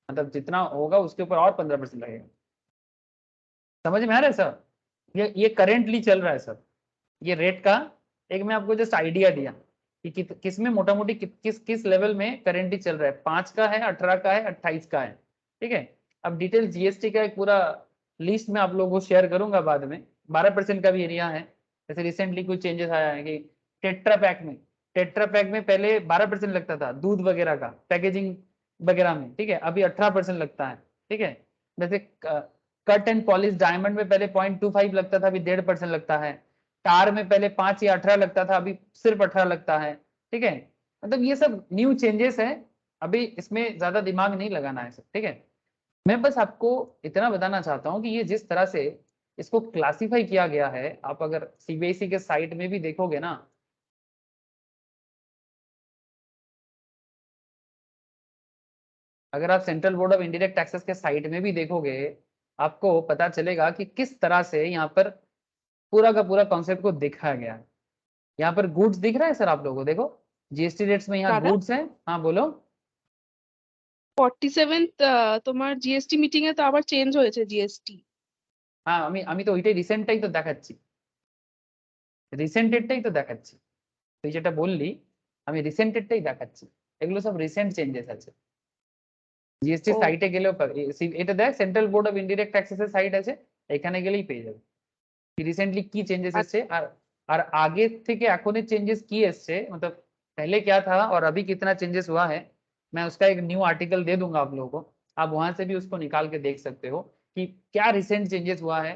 [SPEAKER 2] मतलब जितना होगा उसके ऊपर और 15% लगेगा। समझ में आ रहा है सर? ये करेंटली चल रहा है सर, ये रेट का एक मैं आपको जस्ट आइडिया दिया कि किस में मोटा मोटी किस लेवल में करेंटली चल रहा है। 5 का है, 18 का है, 28 का है, ठीक है। अब डिटेल जीएसटी का एक पूरा लिस्ट में आप लोगों को शेयर करूंगा बाद में। 12% का भी एरिया है। जैसे रिसेंटली कुछ चेंजेस आया है कि टेट्रा पैक में पहले 12% लगता था दूध वगैरह का पैकेजिंग वगैरह में, ठीक है, अभी 18% लगता है, ठीक है। जैसे कट एंड पॉलिश डायमंड में पहले 0.25 लगता था, अभी 1.5% लगता है। टार में पहले 5 या 18 लगता था, अभी सिर्फ 18 लगता है, ठीक है। मतलब ये सब न्यू चेंजेस है, अभी इसमें ज्यादा दिमाग नहीं लगाना है सर, ठीक है। मैं बस आपको इतना बताना चाहता हूँ कि ये जिस तरह से इसको क्लासिफाई किया गया है, आप अगर सीबीएसई के साइट में भी देखोगे ना, अगर आप central board of indirect taxes के साइट में भी देखोगे, आपको पता चलेगा कि किस तरह से यहाँ पर पूरा का पूरा कॉन्सेप्ट को दिखाया गया है। यहाँ पर गुड्स दिख रहा है सर आप लोगों को, देखो जीएसटी रेट्स में यहाँ
[SPEAKER 6] दादा
[SPEAKER 2] गुड्स है। हाँ बोलो।
[SPEAKER 6] 47th তোমার জিএসটি মিটিং এ তো আবার চেঞ্জ হয়েছে জিএসটি।
[SPEAKER 2] হ্যাঁ আমি তো ওইটাই রিসেন্টটাই তো দেখাচ্ছি, রিসেন্টেডটাই তো দেখাচ্ছি। তুই যেটা বললি আমি রিসেন্টেডটাই দেখাচ্ছি, এগুলো সব রিসেন্ট চেঞ্জেস আছে। জিএসটি
[SPEAKER 6] ও
[SPEAKER 2] সাইটে গেলেও এটা দেখ, central board of indirect taxes এর সাইট আছে, এখানে গেলেই পেয়ে যাবে रिसेंटली की चेंजेस एसছে और आगे থেকে এখনের चेंजेस की एसছে, मतलब पहले क्या था और अभी कितना चेंजेस हुआ है, मैं उसका एक न्यू आर्टिकल दे दूंगा आप लोगों को, आप वहां से भी उसको निकाल के देख सकते हो कि क्या रिसेंट चेंजेस हुआ है,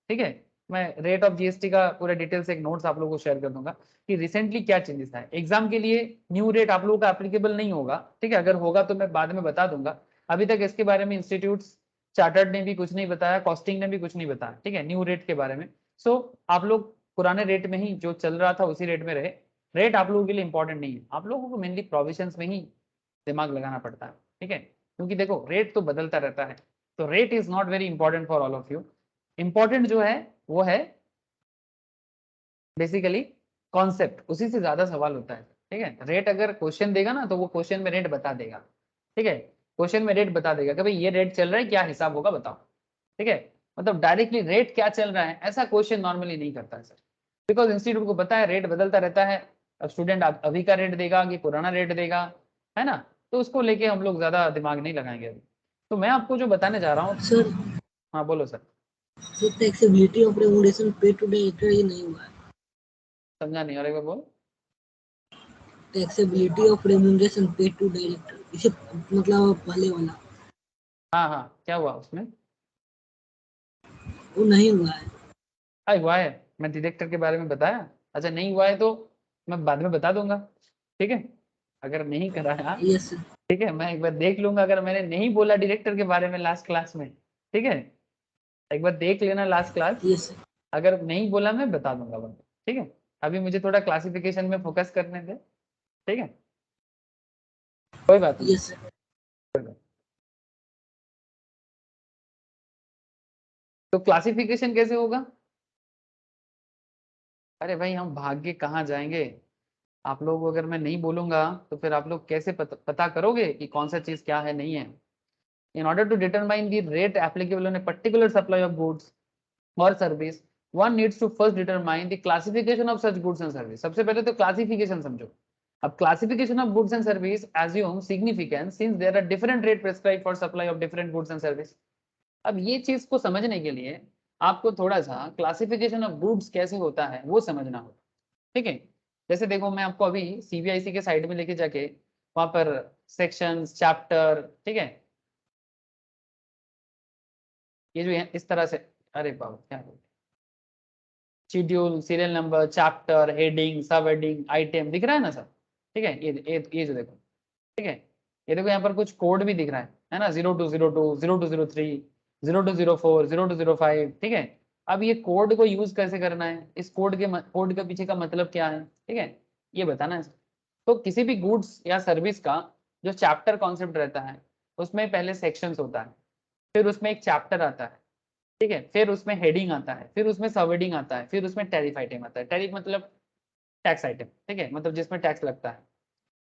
[SPEAKER 2] ठीक है। मैं रेट ऑफ जीएसटी का पूरा डिटेल से एक नोट्स आप लोगों को शेयर कर दूंगा कि रिसेंटली क्या चेंजेस है। एग्जाम के लिए न्यू रेट आप लोगों का एप्लीकेबल नहीं होगा, ठीक है, अगर होगा तो मैं बाद में बता दूंगा। अभी तक इसके बारे में इंस्टीट्यूट्स चार्टर्ड ने भी कुछ नहीं बताया, कॉस्टिंग ने भी कुछ नहीं बताया, ठीक है, न्यू रेट के बारे में। सो आप लोग पुराने रेट में ही जो चल रहा था उसी रेट में रहे। रेट आप लोगों के लिए इंपॉर्टेंट नहीं है, आप लोगों को मेनली प्रोविजंस में ही दिमाग लगाना पड़ता है, ठीक है, क्योंकि देखो रेट तो बदलता रहता है, तो rate is not very important for all of you. Important जो है वो है बेसिकली कॉन्सेप्ट, उसी से ज्यादा सवाल होता है, ठीक है। रेट अगर क्वेश्चन देगा ना तो वो क्वेश्चन में रेट बता देगा, ठीक है, क्वेश्चन में रेट बता देगा कि भाई ये रेट चल रहा है, क्या हिसाब होगा बताओ, ठीक है। मतलब डायरेक्टली रेट क्या चल रहा है ऐसा क्वेश्चन नॉर्मली नहीं करता है सर, बिकॉज इंस्टीट्यूट को पता है रेट बदलता रहता है। अब स्टूडेंट अभी का रेट देगा कि पुराना रेट देगा, है ना, तो उसको लेके हम लोग ज्यादा दिमाग नहीं लगाएंगे अभी। तो मैं आपको जो बताने जा रहा हूँ,
[SPEAKER 5] सर
[SPEAKER 2] हाँ बोलो sir.
[SPEAKER 5] Sir taxability of remuneration पे टू डायरेक्टर ये नहीं हुआ है।
[SPEAKER 2] समझा नहीं, और एक बार बोल।
[SPEAKER 5] टैक्सेबिलिटी ऑफ रेमुनरेशन पे टू डायरेक्टर, इसे मतलब पहले वाला
[SPEAKER 2] हाँ हाँ क्या हुआ उसमें?
[SPEAKER 5] वो नहीं हुआ है।
[SPEAKER 2] हुआ है, मैं डायरेक्टर के बारे में बताया। अच्छा नहीं हुआ है तो मैं बाद में बता दूंगा, ठीक है, अगर नहीं कराया,
[SPEAKER 5] यस सर।
[SPEAKER 2] ठीक है, मैं एक बार देख लूंगा। अगर मैंने नहीं बोला डायरेक्टर के बारे में लास्ट क्लास में, ठीक है, एक बार देख लेना लास्ट क्लास,
[SPEAKER 5] यस सर।
[SPEAKER 2] अगर नहीं बोला मैं बता दूंगा बंदा, ठीक है। अभी मुझे थोड़ा क्लासिफिकेशन में फोकस करने दे, ठीक है, कोई बात नहीं।
[SPEAKER 5] Yes sir.
[SPEAKER 2] तो क्लासिफिकेशन कैसे होगा? अरे भाई हम भाग के कहाँ जाएंगे? आप लोग अगर मैं नहीं बोलूंगा तो फिर आप लोग कैसे पता करोगे कि कौन सा चीज क्या है नहीं है? In order to determine the rate applicable on a particular supply of goods or service, one needs to first determine the classification of such goods and service. सबसे पहले तो classification समझो. अब classification of goods and service assume significance since there are different rate prescribed for supply of different goods and service. अब ये चीज को समझने के लिए आपको थोड़ा सा क्लासिफिकेशन ऑफ गुड्स कैसे होता है वो समझना होगा, ठीक है? जैसे देखो मैं आपको अभी सीबीआईसी के साइड में लेके जाके वहां पर सेक्शंस, चैप्टर, ठीक है, ये जो है इस तरह से, अरे बाबा क्या schedule, serial number, chapter, heading, sub heading, item दिख रहा है ना सर? ठीक है, ये जो देखो, ठीक है, ये देखो यहाँ पर कुछ कोड भी दिख रहा है ना, 0202, 0203, 0204, 0205, ठीक है। अब ये कोड को यूज कैसे करना है, इस कोड के पीछे का मतलब क्या है, ठीक है, ये बताना है। तो किसी भी गुड्स या सर्विस का जो चैप्टर कॉन्सेप्ट रहता है उसमें पहले सेक्शंस होता है, फिर उसमें एक चैप्टर आता है, ठीक है, फिर उसमें हेडिंग आता है, फिर उसमें सब हेडिंग आता है, फिर उसमें टैरिफ आइटम आता है। टैरिफ मतलब टैक्स आइटम, ठीक है, मतलब जिसमें टैक्स लगता है।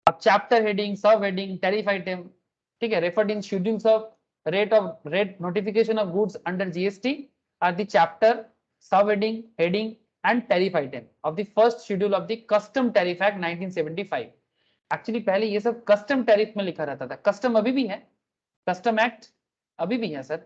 [SPEAKER 2] अब chapter heading, sub heading, tariff item, ठीक है, referred in schedules of rate notification of goods under GST are the chapter, sub heading and tariff item of the first schedule of the custom tariff act 1975। Actually पहले ये सब custom tariff में लिखा रहता था, custom अभी भी है, कस्टम एक्ट अभी भी है सर,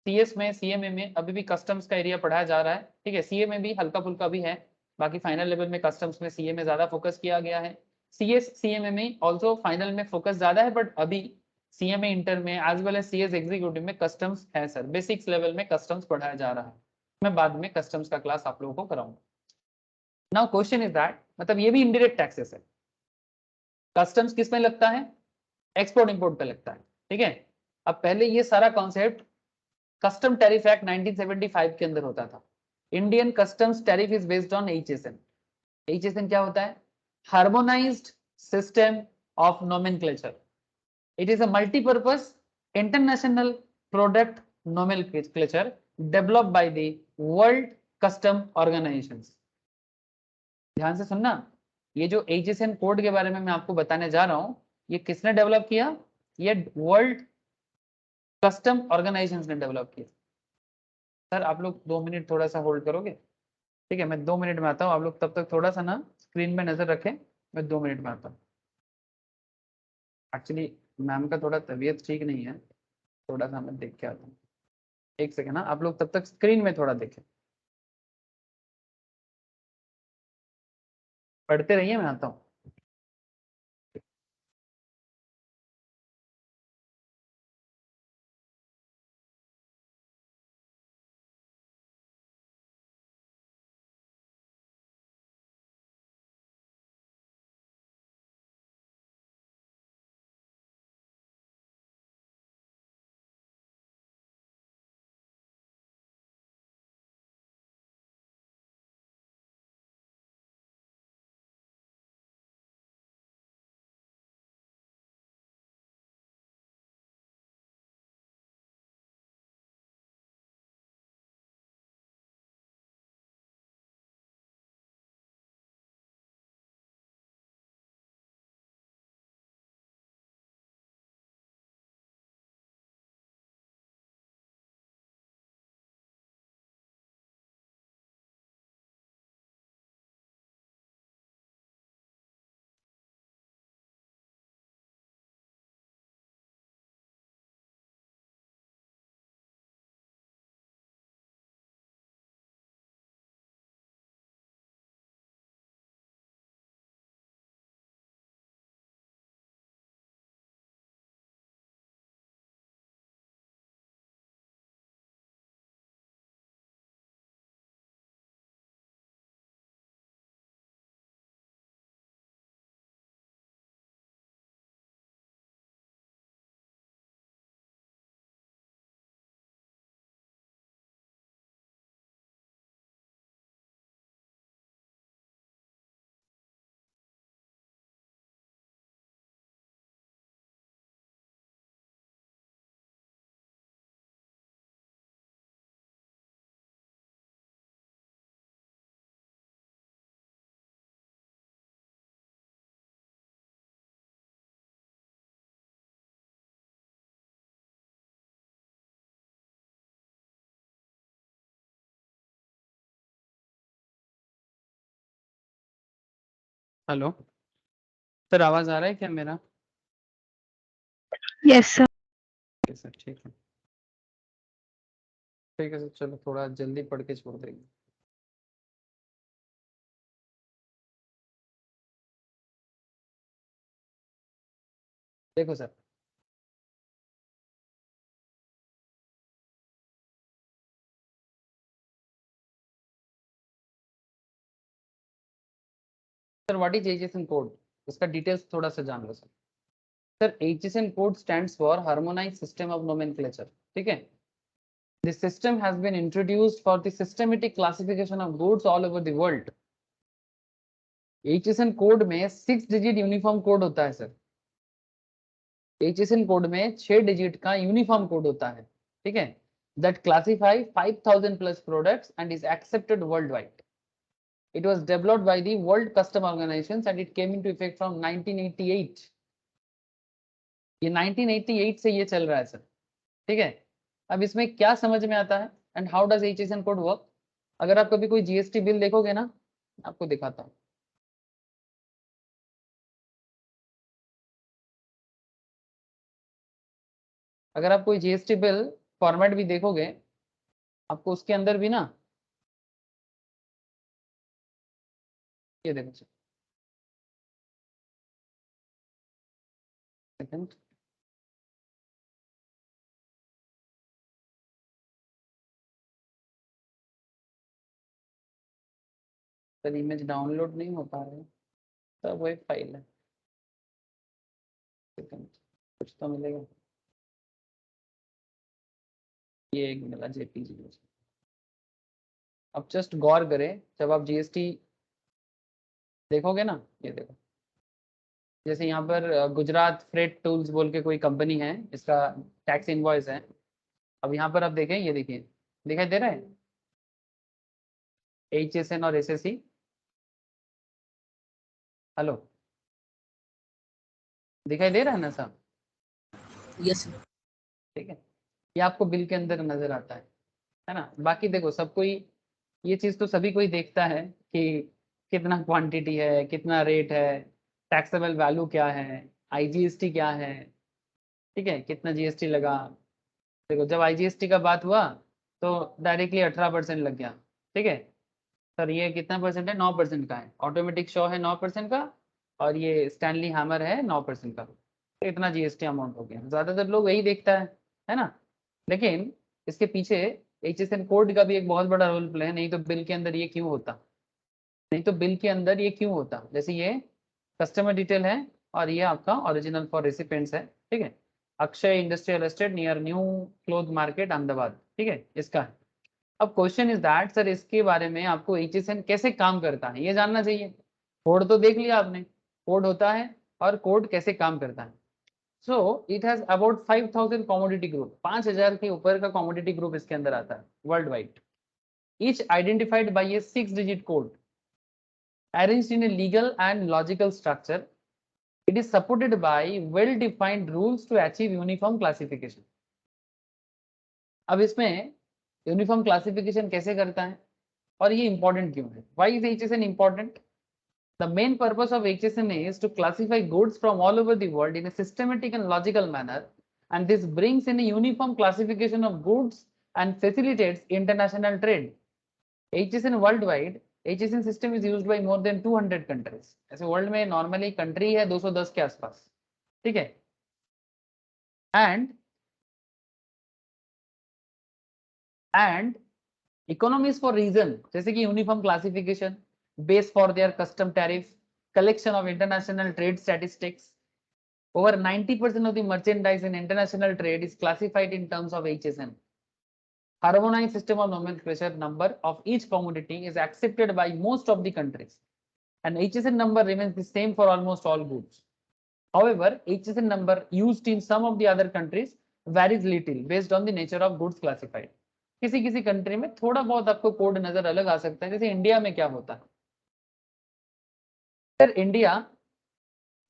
[SPEAKER 2] सीएस में, सीएमए में अभी भी कस्टम्स का एरिया पढ़ाया जा रहा है, ठीक है, सीए में भी हल्का फुल्का भी है, बाकी फाइनल लेवल में कस्टम्स में सीए में ज्यादा फोकस किया गया है। सीएस सीएमए में ऑल्सो फाइनल में फोकस ज्यादा है, बट अभी सीएमए इंटर में as well as CS executive में कस्टम्स है सर, बेसिक्स लेवल में कस्टम्स पढ़ाया जा रहा है। मैं बाद में कस्टम्स का क्लास आप लोगों को कराऊंगा। नाउ क्वेश्चन इज दैट, मतलब ये भी इनडायरेक्ट टैक्सेस है। कस्टम्स किस में लगता है? एक्सपोर्ट इंपोर्ट पे लगता है, ठीक है। अब पहले ये सारा कॉन्सेप्ट कस्टम टैरिफ एक्ट 1975 के अंदर होता था। Indian customs tariff is based on HSN. HSN क्या होता है? Harmonised system of nomenclature. It is a multipurpose international product nomenclature developed by the world custom organisations. ध्यान से सुनना, ये जो एचएसएन कोड के बारे में मैं आपको बताने जा रहा हूं, ये किसने डेवलप किया? ये वर्ल्ड कस्टम ऑर्गेनाइजेशंस ने डेवलप किया। सर आप लोग 2 मिनट थोड़ा सा होल्ड करोगे? ठीक है, मैं 2 मिनट में आता हूँ, आप लोग तब तक थोड़ा सा ना स्क्रीन में नजर रखें, मैं 2 मिनट में आता हूँ। एक्चुअली मैम का थोड़ा तबीयत ठीक नहीं है, थोड़ा सा मैं देख के आता हूँ। एक सेकेंड ना, आप लोग तब तक स्क्रीन में थोड़ा देखें, पढ़ते रहिए, मैं आता हूँ। हेलो सर, आवाज आ रहा है क्या मेरा?
[SPEAKER 4] Yes, sir.
[SPEAKER 2] ओके सर, ठीक है। ठीक है सर, चलो थोड़ा जल्दी पढ़ के छोड़ देंगे। देखो sir, sir what is HSN code, इसका डिटेल्स थोड़ा सा जान लो sir. Sir HSN code stands for harmonised system of nomenclature, ठीक है। This system has been introduced for the systematic classification of goods all over the world. HSN code में 6 digit uniform code होता है sir. HSN code में 6 digit का uniform code होता है, ठीक है। That classify 5000 plus products and is accepted worldwide. It was developed by the World Custom Organizations and it came into effect from 1988. ये 1988 से ये चल रहा है सर, ठीक है। अब इसमें क्या समझ में आता है and how does HSN code work? अगर आप कभी कोई GST बिल देखोगे ना, आपको दिखाता हूँ। अगर आप कोई GST बिल फॉर्मेट भी देखोगे, आपको उसके अंदर भी ना, ये देखो sir, second, sir image download नहीं हो पा रहा है, सब वही फाइल है। सेकंड, कुछ तो मिलेगा, ये एक मिला JPG। अब जस्ट गौर करें, जब आप GST देखोगे ना, ये देखो, जैसे यहाँ पर गुजरात फ्रेट टूल्स बोल के कोई कंपनी है, इसका टैक्स इनवॉइस है। अब यहाँ पर आप देखें, ये देखिए, दिखाई दे रहा है HSN और SSE। हेलो, दिखाई दे रहा है ना साहब?
[SPEAKER 5] Yes sir.
[SPEAKER 2] ठीक है, ये आपको बिल के अंदर नजर आता है ना। बाकी देखो, सब कोई ये चीज तो सभी कोई देखता है कि कितना क्वांटिटी है, कितना रेट है, टैक्सेबल वैल्यू क्या है, IGST क्या है, ठीक है, कितना GST लगा। देखो, जब IGST का बात हुआ तो डायरेक्टली 18% लग गया, ठीक है। सर ये कितना परसेंट है? 9% का है। ऑटोमेटिक शो है 9% का, और ये स्टैनली हैमर है 9% का, तो इतना GST अमाउंट हो गया। ज्यादातर लोग वही देखता है ना। लेकिन इसके पीछे HSN कोड का भी एक बहुत बड़ा रोल प्ले है, नहीं तो बिल के अंदर ये क्यों होता, नहीं तो बिल के अंदर ये क्यों होता। जैसे ये कस्टमर डिटेल है और ये आपका ओरिजिनल फॉर रेसिपिएंट्स है, ठीक है। Akshay industrial estate near new cloth market Ahmedabad, ठीक है, इसका है। अब क्वेश्चन इज दैट सर, इसके बारे में आपको HSN कैसे काम करता है ये जानना चाहिए। कोड तो देख लिया आपने, कोड होता है और कोड कैसे काम करता है। So it has about 5000 commodity group, 5000 के ऊपर का कमोडिटी ग्रुप इसके अंदर आता है world wide, each identified by A 6 digit code arranged in a legal and logical structure. It is supported by well defined rules to achieve uniform classification. अब इसमें uniform classification कैसे करता है और ये इंपॉर्टेंट क्यों है? Why is HSN important? The main purpose of HSN is to classify goods from all over the world in a systematic and logical manner, and this brings in a uniform classification of goods and facilitates international trade. HSN worldwide, HSN system is used by more than 200 countries. ऐसे world में normally country है 210 के आसपास, ठीक है। And economies for reason, जैसे कि uniform classification, base for their custom tariff, collection of international trade statistics. Over 90% of the merchandise in international trade is classified in terms of HSN. Harmonized system of nomenclature number of each commodity is accepted by most of the countries, and HSN number remains the same for almost all goods. However, HSN number used in some of the other countries varies little based on the nature of goods classified. किसी किसी country में थोड़ा बहुत आपको code नजर अलग आ सकता है। जैसे इंडिया में क्या होता है sir, India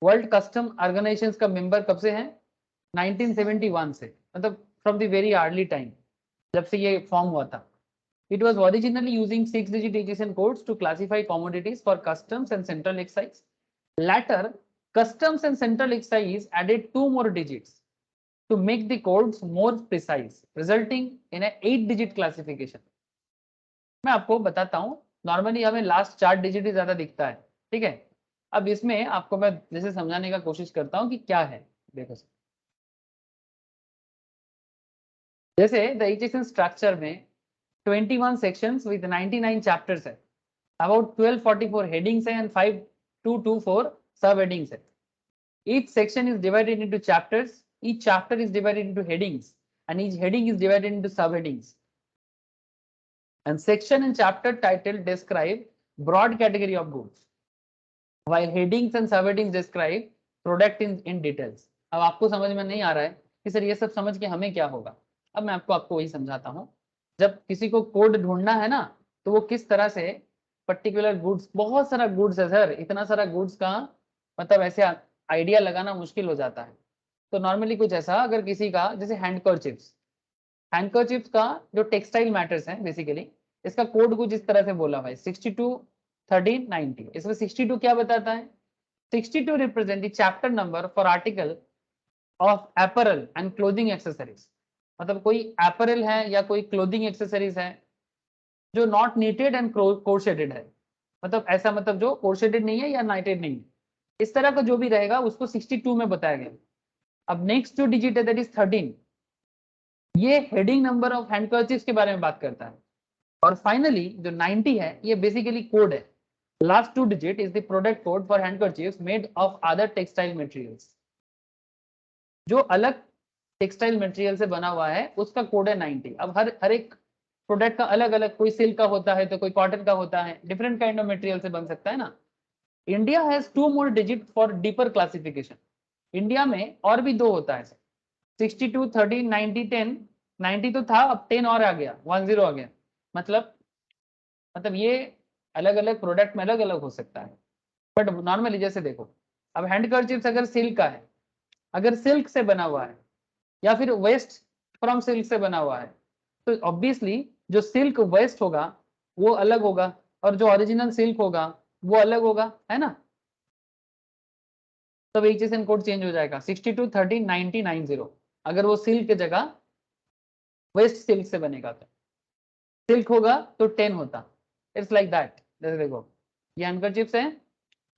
[SPEAKER 2] world custom organisation का मेंबर कब से है? 1971 से, मतलब from the very early time, जब से ये फॉर्म हुआ था। It was originally using 6 digit HSN codes to classify commodities for customs and central excise. Latter, customs and central excise added 2 more digits to make the codes more precise, resulting in a 8-digit classification. मैं आपको बताता हूँ, normally हमें last 4 digit ही ज्यादा दिखता है, ठीक है। अब इसमें आपको मैं जैसे समझाने का कोशिश करता हूँ कि क्या है। देखो सर, जैसे द एजुकेशन स्ट्रक्चर में 21 सेक्शंस विद 99 चैप्टर्स है, अबाउट 1244 हेडिंग्स है एंड 5224 सब हेडिंग्स है। Each section is divided into chapters, each chapter is divided into headings, and each heading is divided into subheadings. And section and chapter title describe broad category of goods, while headings and subheadings describe product in details. अब आपको समझ में नहीं आ रहा है कि sir ये सब समझ के हमें क्या होगा। अब मैं आपको वही समझाता हूँ। जब किसी को कोड ढूंढना है ना, तो वो किस तरह से पर्टिकुलर गुड्स, बहुत सारा गुड्स है सर, इतना सारा गुड्स का मतलब ऐसे आइडिया लगाना मुश्किल हो जाता है। तो नॉर्मली कुछ ऐसा, अगर किसी का जैसे हैंडकरचिप्स का जो टेक्सटाइल मैटर्स हैं बेसिकली, इसका कोड कुछ इस तरह से बोला हुआ है 62 13 90। इसमें 62 क्या बताता है? 62 represent the chapter number for article of apparel and clothing accessories. मतलब कोई अपैरल है या कोई क्लोथिंग एक्सेसरीज है जो नॉट नीटेड एंड कोर्सेटेड है, मतलब ऐसा, मतलब जो कोर्सेटेड नहीं है या नाइटेड नहीं है, इस तरह का जो भी रहेगा उसको 62 में बताया गया। अब नेक्स्ट जो डिजिट है दैट इज 13, ये हेडिंग नंबर ऑफ हैंडकरचीफ्स के बारे में बात करता है। और फाइनली जो 90 है ये बेसिकली कोड है। Last 2 digit is the product code for handkerchiefs made of other textile materials. जो अलग टेक्सटाइल मटेरियल से बना हुआ है उसका कोड है 90। अब हर एक प्रोडक्ट का अलग अलग, कोई सिल्क का होता है तो कोई कॉटन का होता है, डिफरेंट काइंड ऑफ मटेरियल से बन सकता है ना। India has 2 more digit for deeper classification. India में और भी 2 होता है, 62 13 90 10। 90 तो था, अब 10 और आ गया, 10 आ गया। मतलब ये अलग अलग प्रोडक्ट में अलग अलग हो सकता है। बट नॉर्मली जैसे देखो, अब हैंडकरचीफ्स अगर सिल्क का है, अगर सिल्क से बना हुआ है या फिर वेस्ट फ्रॉम सिल्क से बना हुआ है, तो ऑब्वियसली जो सिल्क वेस्ट होगा वो अलग होगा और जो ओरिजिनल सिल्क होगा वो अलग होगा, है ना। तब HSN कोड चेंज हो जाएगा 62 13 90 90। अगर वो सिल्क की जगह वेस्ट सिल्क से बनेगा तो सिल्क होगा तो 10 होता। It's like that. जैसे देखो ये हैंडकरचीफ्स है,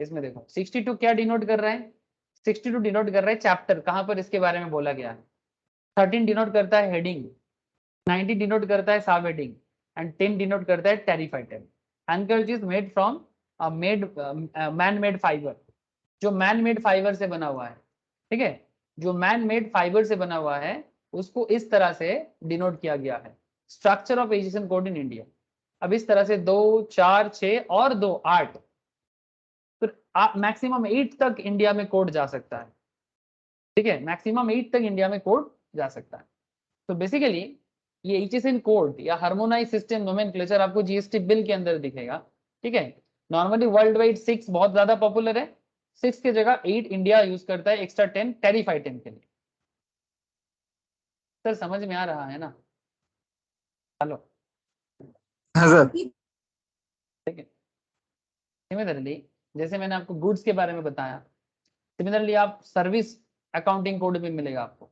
[SPEAKER 2] इसमें देखो 62 क्या डिनोट कर रहा है? 62 डिनोट कर रहा है चैप्टर, कहां पर इसके बारे में बोला गया है। 13 डिनोट करता है हेडिंग, 90 डिनोट करता है सब हेडिंग, एंड 10 डिनोट करता है tariff item. Handkerchief made from man made fibre, जो मैन मेड फाइबर से बना हुआ है, ठीक है, जो मैन मेड फाइबर से बना हुआ है उसको इस तरह से डिनोट किया गया है। Structure of education code in India. अब इस तरह से 2 4 6 और 2 8, तो मैक्सिमम 8 तक इंडिया में कोड जा सकता है, ठीक है, मैक्सिमम 8 तक इंडिया में कोड जा सकता है। तो बेसिकली ये HSN कोड या हार्मोनाइज सिस्टम नोमेनक्लेचर आपको GST बिल के अंदर दिखेगा, ठीक है। नॉर्मली वर्ल्ड वाइड 6 बहुत ज्यादा पॉपुलर है, 6 की जगह 8 इंडिया यूज करता है, एक्स्ट्रा 10 टैरिफ आइटम के लिए। सर समझ में आ रहा है ना? हेलो,
[SPEAKER 1] हाँ सर।
[SPEAKER 2] ठीक है। सिमिलरली जैसे मैंने आपको गुड्स के बारे में बताया, सिमिलरली आप सर्विस अकाउंटिंग कोड भी मिलेगा आपको।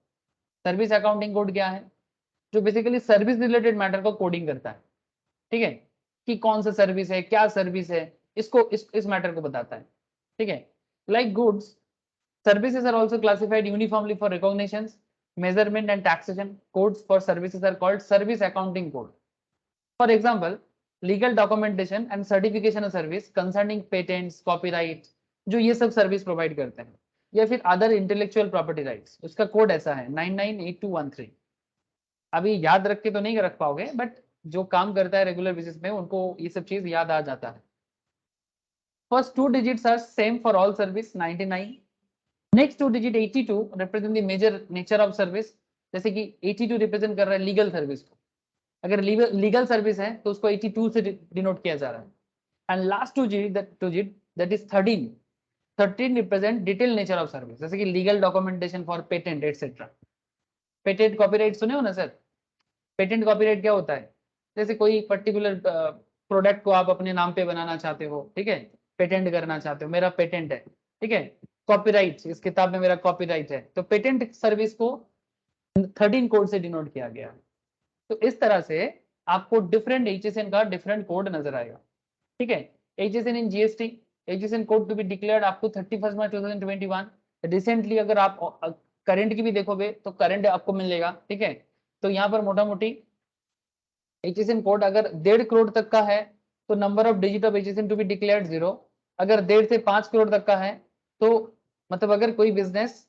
[SPEAKER 2] सर्विस अकाउंटिंग कोड क्या है? जो बेसिकली सर्विस रिलेटेड मैटर को कोडिंग करता है, ठीक है, कि कौन सा सर्विस है, क्या सर्विस है, इसको इस मैटर को बताता है, ठीक है। Like goods, services are also classified uniformly for recognitions, measurement and taxation. Codes for services are called service accounting code. For example, legal documentation and certification of service concerning patents, copyright, जो ये सब service provide करते हैं, या फिर other intellectual property rights, उसका code ऐसा है 998213। अभी याद रख के तो नहीं रख पाओगे, बट जो काम करता है रेगुलर बेसिस में उनको ये सब चीज याद आ जाता है। First 2 digits are same for all service 99। Next 2 digit 82 represent the major nature of service, जैसे कि 82 रिप्रेजेंट कर रहा है लीगल सर्विस को। अगर लीगल सर्विस है तो उसको 82 से डिनोट किया जा रहा है। And last 2 digit that is 13 represent detail nature of service, जैसे कि legal documentation for patent etcetera. Patent copyright सुने हो ना सर? पेटेंट कॉपीराइट क्या होता है? जैसे कोई पर्टिकुलर प्रोडक्ट को आप अपने नाम पे बनाना चाहते हो, ठीक है, पेटेंट करना चाहते हो, मेरा पेटेंट है, ठीक है। कॉपीराइट, इस किताब में मेरा कॉपीराइट है, तो पेटेंट सर्विस को 13 कोड से डिनोट किया गया है। तो इस तरह से आपको डिफरेंट HSN का डिफरेंट कोड नजर आएगा, ठीक है। HSN in GST, HSN code to be declared आपको 31 मार्च 2021। रिसेंटली अगर आप करंट की भी देखोगे तो करंट आपको मिलेगा, ठीक है। तो यहाँ पर मोटा मोटी HSN कोड अगर 1.5 करोड़ तक का है तो number of digit of HSN to be declared 0। अगर 1.5 से 5 करोड़ तक का है तो मतलब अगर कोई बिजनेस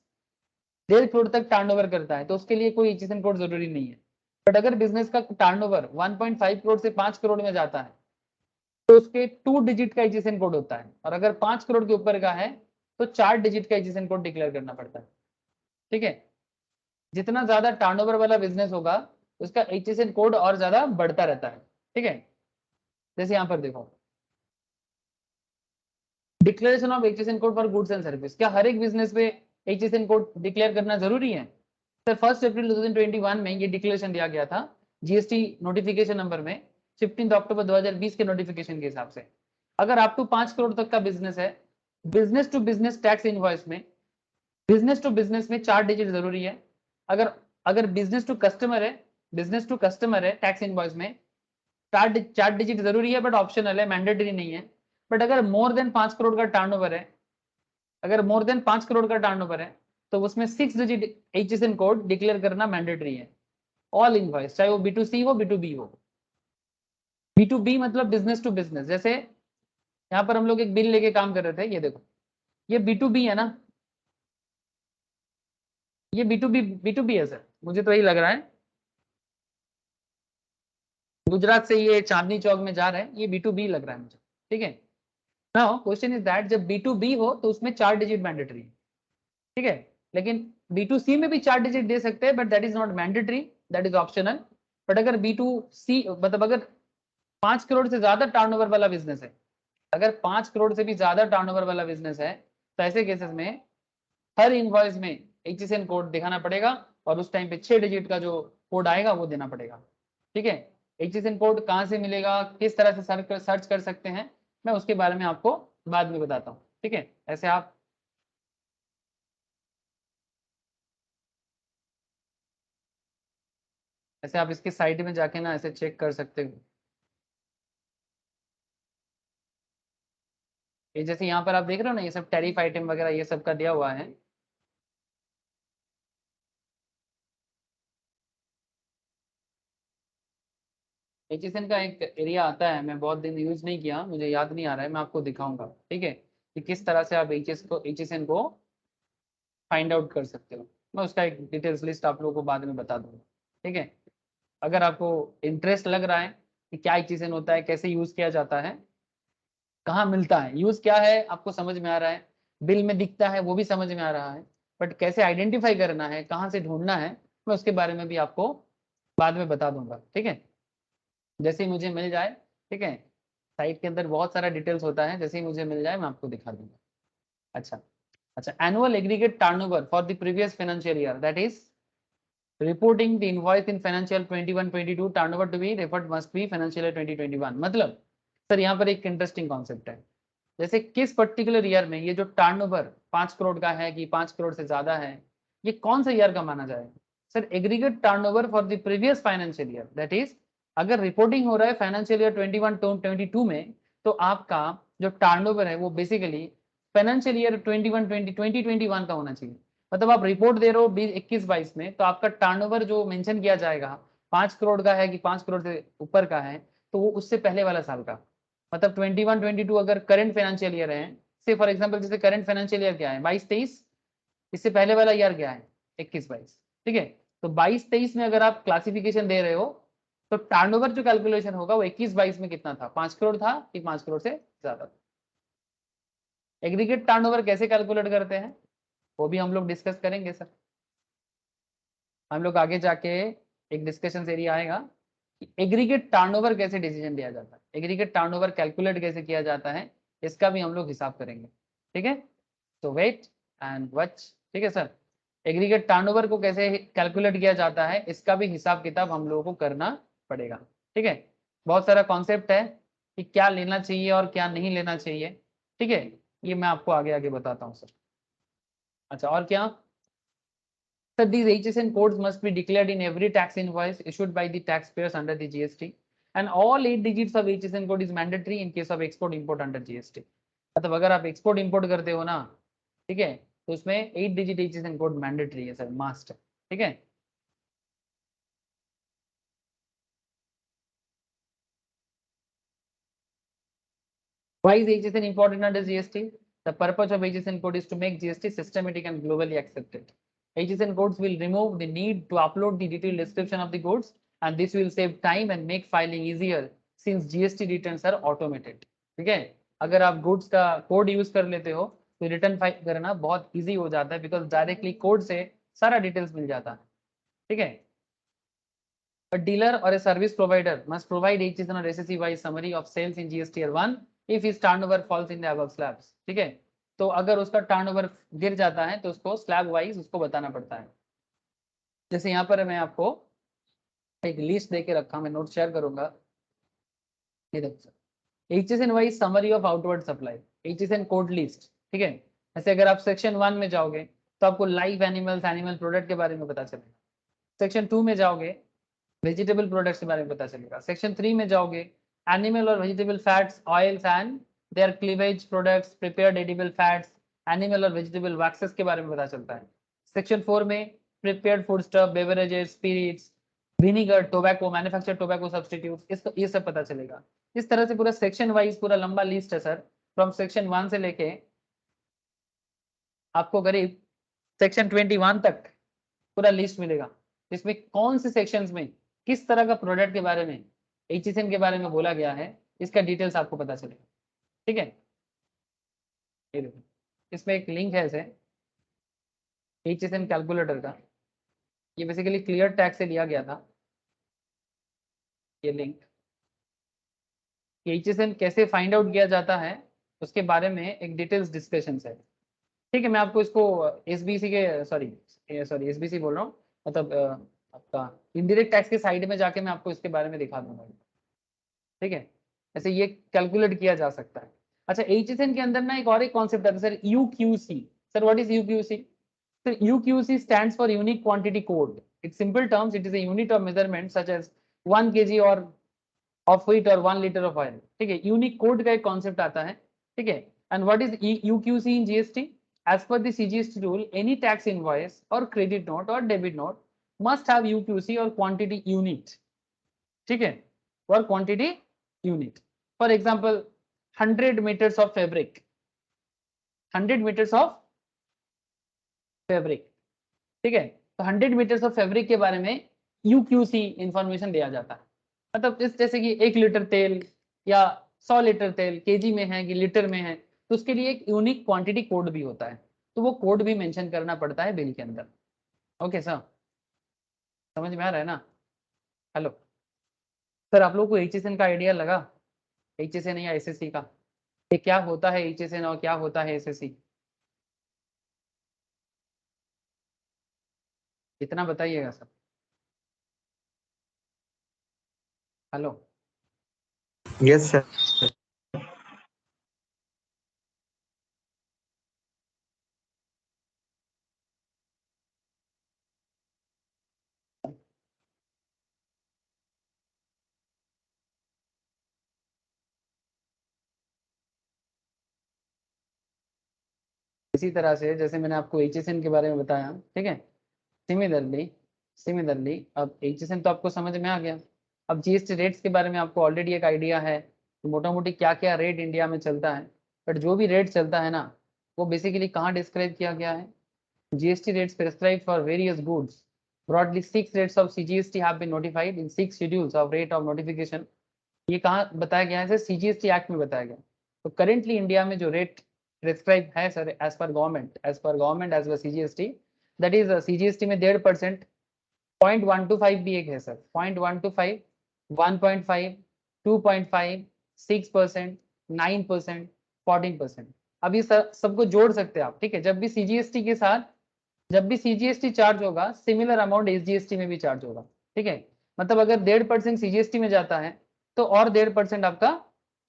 [SPEAKER 2] 1.5 करोड़ तक टर्नओवर करता है तो उसके लिए कोई HSN कोड जरूरी नहीं है। बट अगर बिजनेस का टर्नओवर 1.5 करोड़ से 5 करोड़ में जाता है तो उसके 2 डिजिट का HSN कोड होता है, और अगर 5 करोड़ के ऊपर का है तो 4 डिजिट का HSN कोड डिक्लेयर करना पड़ता है, ठीक है। जितना ज्यादा टर्नओवर वाला बिजनेस होगा उसका HSN कोड और ज्यादा बढ़ता रहता है, ठीक है। जैसे यहाँ पर देखो, declaration of HSN code for goods and service, क्या हर एक बिजनेस पे HSN कोड डिक्लेयर करना जरूरी है? सर 1 अप्रैल 2021 में ये डिक्लेरेशन दिया गया था GST नोटिफिकेशन नंबर में 15 अक्टूबर 2020 के नोटिफिकेशन के हिसाब से। अगर आप टू 5 करोड़ तक का बिजनेस है, business to business tax invoice में बिजनेस टू बिजनेस में 4 डिजिट जरूरी है। अगर बिजनेस टू कस्टमर है टैक्स इनवॉइस में 4 डिजिट जरूरी है, बट ऑप्शनल है, मैंडेटरी नहीं है। बट अगर मोर देन 5 करोड़ का टर्नओवर है, तो उसमें 6 डिजिट HSN कोड डिक्लेयर करना मैंडेटरी है। ऑल इनवॉइस, चाहे वो B2C हो B2B हो। B2B मतलब बिजनेस टू बिजनेस, जैसे यहाँ पर हम लोग एक बिल लेके काम कर रहे थे, ये देखो ये B2B है ना, ये B2B है सर, मुझे तो यही लग रहा है। गुजरात से ये चांदनी चौक में जा रहा है, ये B2B लग रहा है मुझे, ठीक है। नाउ क्वेश्चन इज दैट जब B2B हो तो उसमें 4 डिजिट मैंडेटरी है, ठीक है। लेकिन B2C में भी 4 डिजिट दे सकते हैं, but that is not mandatory, that is optional. But अगर B2C मतलब अगर 5 करोड़ से ज्यादा टर्नओवर वाला बिजनेस है, अगर 5 करोड़ से भी ज्यादा टर्नओवर वाला बिजनेस है तो ऐसे केसेस में हर इनवॉइस में HSN कोड दिखाना पड़ेगा, और उस टाइम पे 6 डिजिट का जो कोड आएगा वो देना पड़ेगा, ठीक है। HSN कोड कहाँ से मिलेगा, किस तरह से सर्च कर सकते हैं, मैं उसके बारे में आपको बाद में बताता हूँ, ठीक है। ऐसे आप इसके साइड में जाके ना ऐसे चेक कर सकते हो। ये जैसे यहाँ पर आप देख रहे हो ना, ये सब टैरिफ आइटम वगैरह ये सब का दिया हुआ है। HSN का एक एरिया आता है, मैं बहुत दिन यूज नहीं किया, मुझे याद नहीं आ रहा है, मैं आपको दिखाऊंगा, ठीक है, कि किस तरह से आप HSN को फाइंड आउट कर सकते हो। मैं उसका एक डिटेल्स लिस्ट आप लोगों को बाद में बता दूंगा, ठीक है। अगर आपको इंटरेस्ट लग रहा है कि क्या HSN होता है, कैसे यूज किया जाता है, कहाँ मिलता है, यूज क्या है आपको समझ में आ रहा है, बिल में दिखता है वो भी समझ में आ रहा है, बट कैसे आइडेंटिफाई करना है, कहाँ से ढूंढना है, मैं उसके बारे में भी आपको बाद में बता दूंगा, ठीक है। जैसे ही मुझे मिल जाए, ठीक है, साइट के अंदर बहुत सारा डिटेल्स होता है, जैसे ही मुझे मिल जाए मैं आपको दिखा दूंगा। अच्छा, annual aggregate turnover for the previous financial year, that is reporting the invoice in financial 21-22 turnover to be referred must be financial year 2021। मतलब सर यहाँ पर एक इंटरेस्टिंग कॉन्सेप्ट है, जैसे किस पर्टिकुलर ईयर में ये जो टर्नओवर 5 करोड़ का है कि 5 करोड़ से ज्यादा है, ये कौन सा ईयर का माना जाएगा? Sir aggregate turnover for the previous financial year, that is अगर रिपोर्टिंग हो रहा है फाइनेंशियल ईयर 21-22 में, तो आपका जो टर्नओवर है वो बेसिकली फाइनेंशियल ईयर 2021 का होना चाहिए। मतलब आप रिपोर्ट दे रहे हो 21-22 में, तो आपका टर्नओवर जो मेंशन किया जाएगा 5 करोड़ का है कि 5 करोड़ से ऊपर का है, तो वो उससे पहले वाला साल का, मतलब 21-22 अगर करंट फाइनेंशियल ईयर है, से फॉर एग्जांपल जैसे करंट फाइनेंशियल ईयर क्या है 22-23, इससे पहले वाला ईयर क्या है 21-22, ठीक है। तो 22-23 में अगर आप क्लासिफिकेशन दे रहे हो तो टर्नओवर जो कैलकुलेशन होगा वो 21-22 में कितना था, 5 करोड़ था कि 5 करोड़ से ज्यादा था। एग्रीगेट टर्नओवर कैसे कैलकुलेट करते हैं वो भी हम लोग डिस्कस करेंगे सर। हम लोग आगे जाके एक डिस्कशन एरिया आएगा कि एग्रीगेट टर्नओवर कैसे डिसीजन लिया जाता है, एग्रीगेट टर्नओवर कैलकुलेट कैसे किया जाता है, इसका भी हम लोग हिसाब करेंगे, ठीक है। तो वेट एंड वॉच, ठीक है सर। एग्रीगेट टर्नओवर को कैसे कैलकुलेट किया जाता है इसका भी हिसाब किताब हम लोगों को करना पड़ेगा, ठीक है। बहुत सारा कॉन्सेप्ट है कि क्या लेना चाहिए और क्या नहीं लेना चाहिए, ठीक है। ये मैं आपको आगे आगे बताता हूँ सर। अच्छा और क्या sir, these HSN codes must be declared in every tax invoice issued by the taxpayers under the GST, and all 8 digits of HSN code is mandatory in case of export import under GST। मतलब अगर आप export import करते हो ना, ठीक है, तो उसमें 8 डिजिट HSN कोड मैंडेटरी है सर, मस्ट है, ठीक है। Why is HSN important under GST? The purpose of HSN code is to make GST systematic and globally accepted. HSN codes will remove the need to upload the detailed description of the goods, and this will save time and make filing easier since GST returns are automated. ठीक है, अगर आप goods का code use कर लेते हो तो return file करना बहुत इजी हो जाता है, बिकॉज डायरेक्टली कोड से सारा डिटेल्स मिल जाता है, ठीक है। A dealer or a service provider must provide HSN or SSE wise summary of sales in GST Tier 1 if his turnover falls in the above slabs। ठीक है, तो अगर उसका टर्नओवर गिर जाता है तो उसको स्लैब वाइज उसको बताना पड़ता है। जैसे यहाँ पर मैं आपको एक लिस्ट देके रखा, मैं नोट शेयर करूंगा, ये देखो HSN wise summary of outward supply, HSN code list, ठीक है। ऐसे अगर आप सेक्शन 1 में जाओगे तो आपको लाइव एनिमल्स, एनिमल प्रोडक्ट के बारे में पता चलेगा। सेक्शन 2 में जाओगे वेजिटेबल प्रोडक्ट्स के बारे में पता चलेगा। सेक्शन 3 में जाओगे एनिमल और vegetable fats, oils and their cleavage products, prepared edible fats, animal और वेजिटेबल वैक्सेस के बारे में पता चलता है। सेक्शन 4 में prepared food stuff, beverages, spirits, vinegar, tobacco, manufactured tobacco substitutes, इसको ये सब पता चलेगा। इस तरह से पूरा सेक्शन वाइज पूरा लंबा लिस्ट है सर, फ्रॉम सेक्शन 1 से लेके आपको करीब सेक्शन 21 तक पूरा लिस्ट मिलेगा, इसमें कौन से सेक्शंस में किस तरह का प्रोडक्ट के बारे में HSN के बारे में बोला गया है, इसका डिटेल्स आपको पता चलेगा, ठीक है। ये देखो इसमें एक लिंक है ऐसे HSN कैलकुलेटर का, ये बेसिकली क्लियर टैक्स से लिया गया था ये लिंक। HSN कैसे फाइंड आउट किया जाता है उसके बारे में एक डिटेल्स डिस्कशन है, ठीक है। मैं आपको इसको SBC के सॉरी SBC बोल रहा हूँ, मतलब आपका इनडायरेक्ट टैक्स के साइड में जाके मैं आपको इसके बारे में दिखा दूंगा, ठीक है। ऐसे ये कैलकुलेट किया जा सकता है। अच्छा HSN के अंदर ना एक और एक कॉन्सेप्ट आता है sir, UQC। Sir what is UQC? Sir UQC stands for unique quantity code. It's simple terms, it is a unit of measurement such as 1 kg और of wheat और 1 liter of oil, ठीक है। Unique code का एक concept आता है, ठीक है। And what is UQC in GST? As per the CGST rule, any tax invoice or credit note or debit note must have UQC or quantity unit, ठीक है, or quantity unit। For example, 100 meters of fabric, 100 meters of fabric, ठीक है। तो 100 meters of fabric के बारे में UQC information दिया जाता है, मतलब इस जैसे कि 1 लीटर तेल या 100 लीटर तेल केजी में है कि लीटर में है, तो उसके लिए एक यूनिक क्वांटिटी कोड भी होता है, तो वो कोड भी मेंशन करना पड़ता है बिल के अंदर। ओके सर, समझ में आ रहा है ना? हेलो सर, आप लोग को HSN का आइडिया लगा? HSN या SSC का, ये क्या होता है HSN और क्या होता है SSC, इतना बताइएगा सर। Hello
[SPEAKER 1] yes sir.
[SPEAKER 2] इसी तरह से जैसे मैंने आपको HSN के बारे में बताया, ठीक है, सिमिलरली अब HSN तो आपको समझ में आ गया। अब GST रेट्स के बारे में आपको ऑलरेडी एक आइडिया है, तो मोटा मोटी क्या क्या रेट इंडिया में चलता है, बट जो भी रेट चलता है ना वो बेसिकली कहाँ डिस्क्राइब किया गया है? GST rates prescribed for various goods. Broadly, 6 rates of CGST have been notified in 6 schedules of rate of notification. ये कहाँ बताया गया है? CGST एक्ट में बताया गया। तो करेंटली इंडिया में जो रेट प्रेस्क्राइब है sir, as per government as per CGST, that is CGST में 1.5%, 0.125 भी एक है सर, 0.125, 1.5, 2.5, 6%, 9%, 14%। अब ये सबको जोड़ सकते हैं आप, ठीक है। जब भी CGST के साथ जब भी CGST चार्ज होगा, सिमिलर अमाउंट SGST में भी चार्ज होगा, ठीक है। मतलब अगर 1.5% CGST में जाता है तो और 1.5% आपका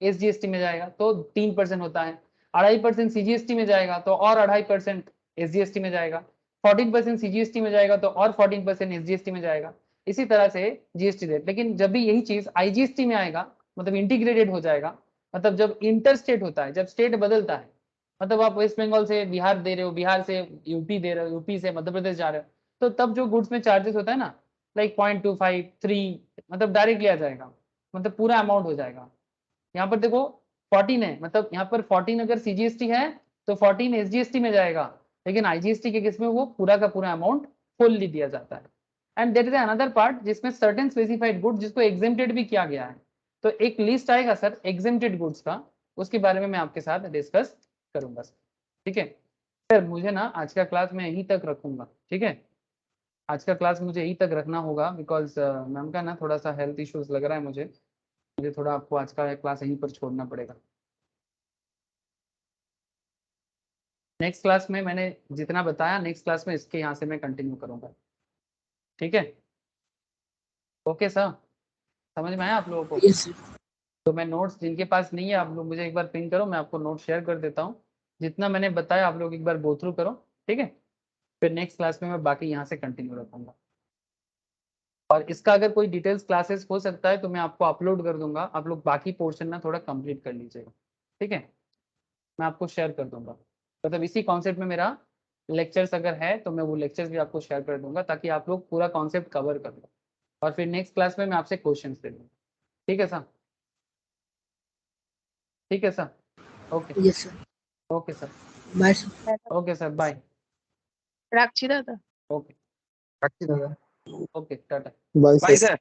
[SPEAKER 2] SGST में जाएगा, तो 3% होता है। 2.5% CGST में जाएगा तो और 2.5% SGST में जाएगा, 14% CGST में जाएगा तो और 14% SGST में जाएगा, इसी तरह से GST रेट। लेकिन जब भी यही चीज IGST में आएगा, मतलब इंटीग्रेटेड हो जाएगा, मतलब जब इंटर स्टेट होता है, जब स्टेट बदलता है, मतलब आप वेस्ट बंगाल से बिहार दे रहे हो, बिहार से यूपी दे रहे हो, यूपी से मध्य प्रदेश जा रहे हो, तो तब जो गुड्स में चार्जेस होता है ना, लाइक 0.25, 3, मतलब डायरेक्ट लिया जाएगा, मतलब पूरा अमाउंट हो जाएगा। यहाँ पर देखो 14 है, मतलब यहाँ पर 14 अगर CGST है तो 14 SGST में जाएगा, लेकिन IGST के केस में वो पूरा का पूरा अमाउंट फुल्ली दिया जाता है। And there is another part जिसमें सर्टेन स्पेसिफाइड गुड्स जिसको एग्जेम्प्टेड भी किया गया है, तो एक लिस्ट आएगा सर एग्जेम्प्टेड गुड्स का, उसके बारे में मैं आपके साथ डिस्कस करूंगा सर, ठीक है सर। मुझे ना आज का क्लास मैं यहीं तक रखूंगा, ठीक है, आज का क्लास मुझे यहीं तक रखना होगा, बिकॉज मैम का ना थोड़ा सा हेल्थ इश्यूज लग रहा है, मुझे थोड़ा आपको आज का क्लास यहीं पर छोड़ना पड़ेगा। नेक्स्ट क्लास में मैंने जितना बताया, नेक्स्ट क्लास में इसके यहाँ से मैं कंटिन्यू करूंगा, ठीक है। ओके सर, समझ में आया आप लोगों को?
[SPEAKER 5] Yes sir.
[SPEAKER 2] तो मैं नोट्स जिनके पास नहीं है आप लोग मुझे एक बार पिन करो, मैं आपको नोट शेयर कर देता हूँ, जितना मैंने बताया आप लोग एक बार गो थ्रू करो, ठीक है। फिर नेक्स्ट क्लास में मैं बाकी यहाँ से कंटिन्यू रखूंगा, और इसका अगर कोई डिटेल्स क्लासेस हो सकता है तो मैं आपको अपलोड कर दूंगा, आप लोग बाकी पोर्शन ना थोड़ा कंप्लीट कर लीजिएगा, ठीक है, मैं आपको शेयर कर दूंगा। मतलब इसी कॉन्सेप्ट में मेरा लेक्चर्स अगर है तो मैं वो लेक्चर्स भी आपको शेयर कर दूंगा, ताकि आप लोग पूरा कॉन्सेप्ट कवर कर लो, और फिर नेक्स्ट क्लास में मैं आपसे क्वेश्चंस दे दूँगा, ठीक है सर? ठीक है sir, okay
[SPEAKER 5] yes sir.
[SPEAKER 2] Okay sir,
[SPEAKER 5] bye sir.
[SPEAKER 2] Okay sir, bye,
[SPEAKER 6] রাখছি দাদা।
[SPEAKER 2] ओके
[SPEAKER 1] রাখছি দাদা।
[SPEAKER 2] Okay, tata,
[SPEAKER 1] bye
[SPEAKER 2] bye sir.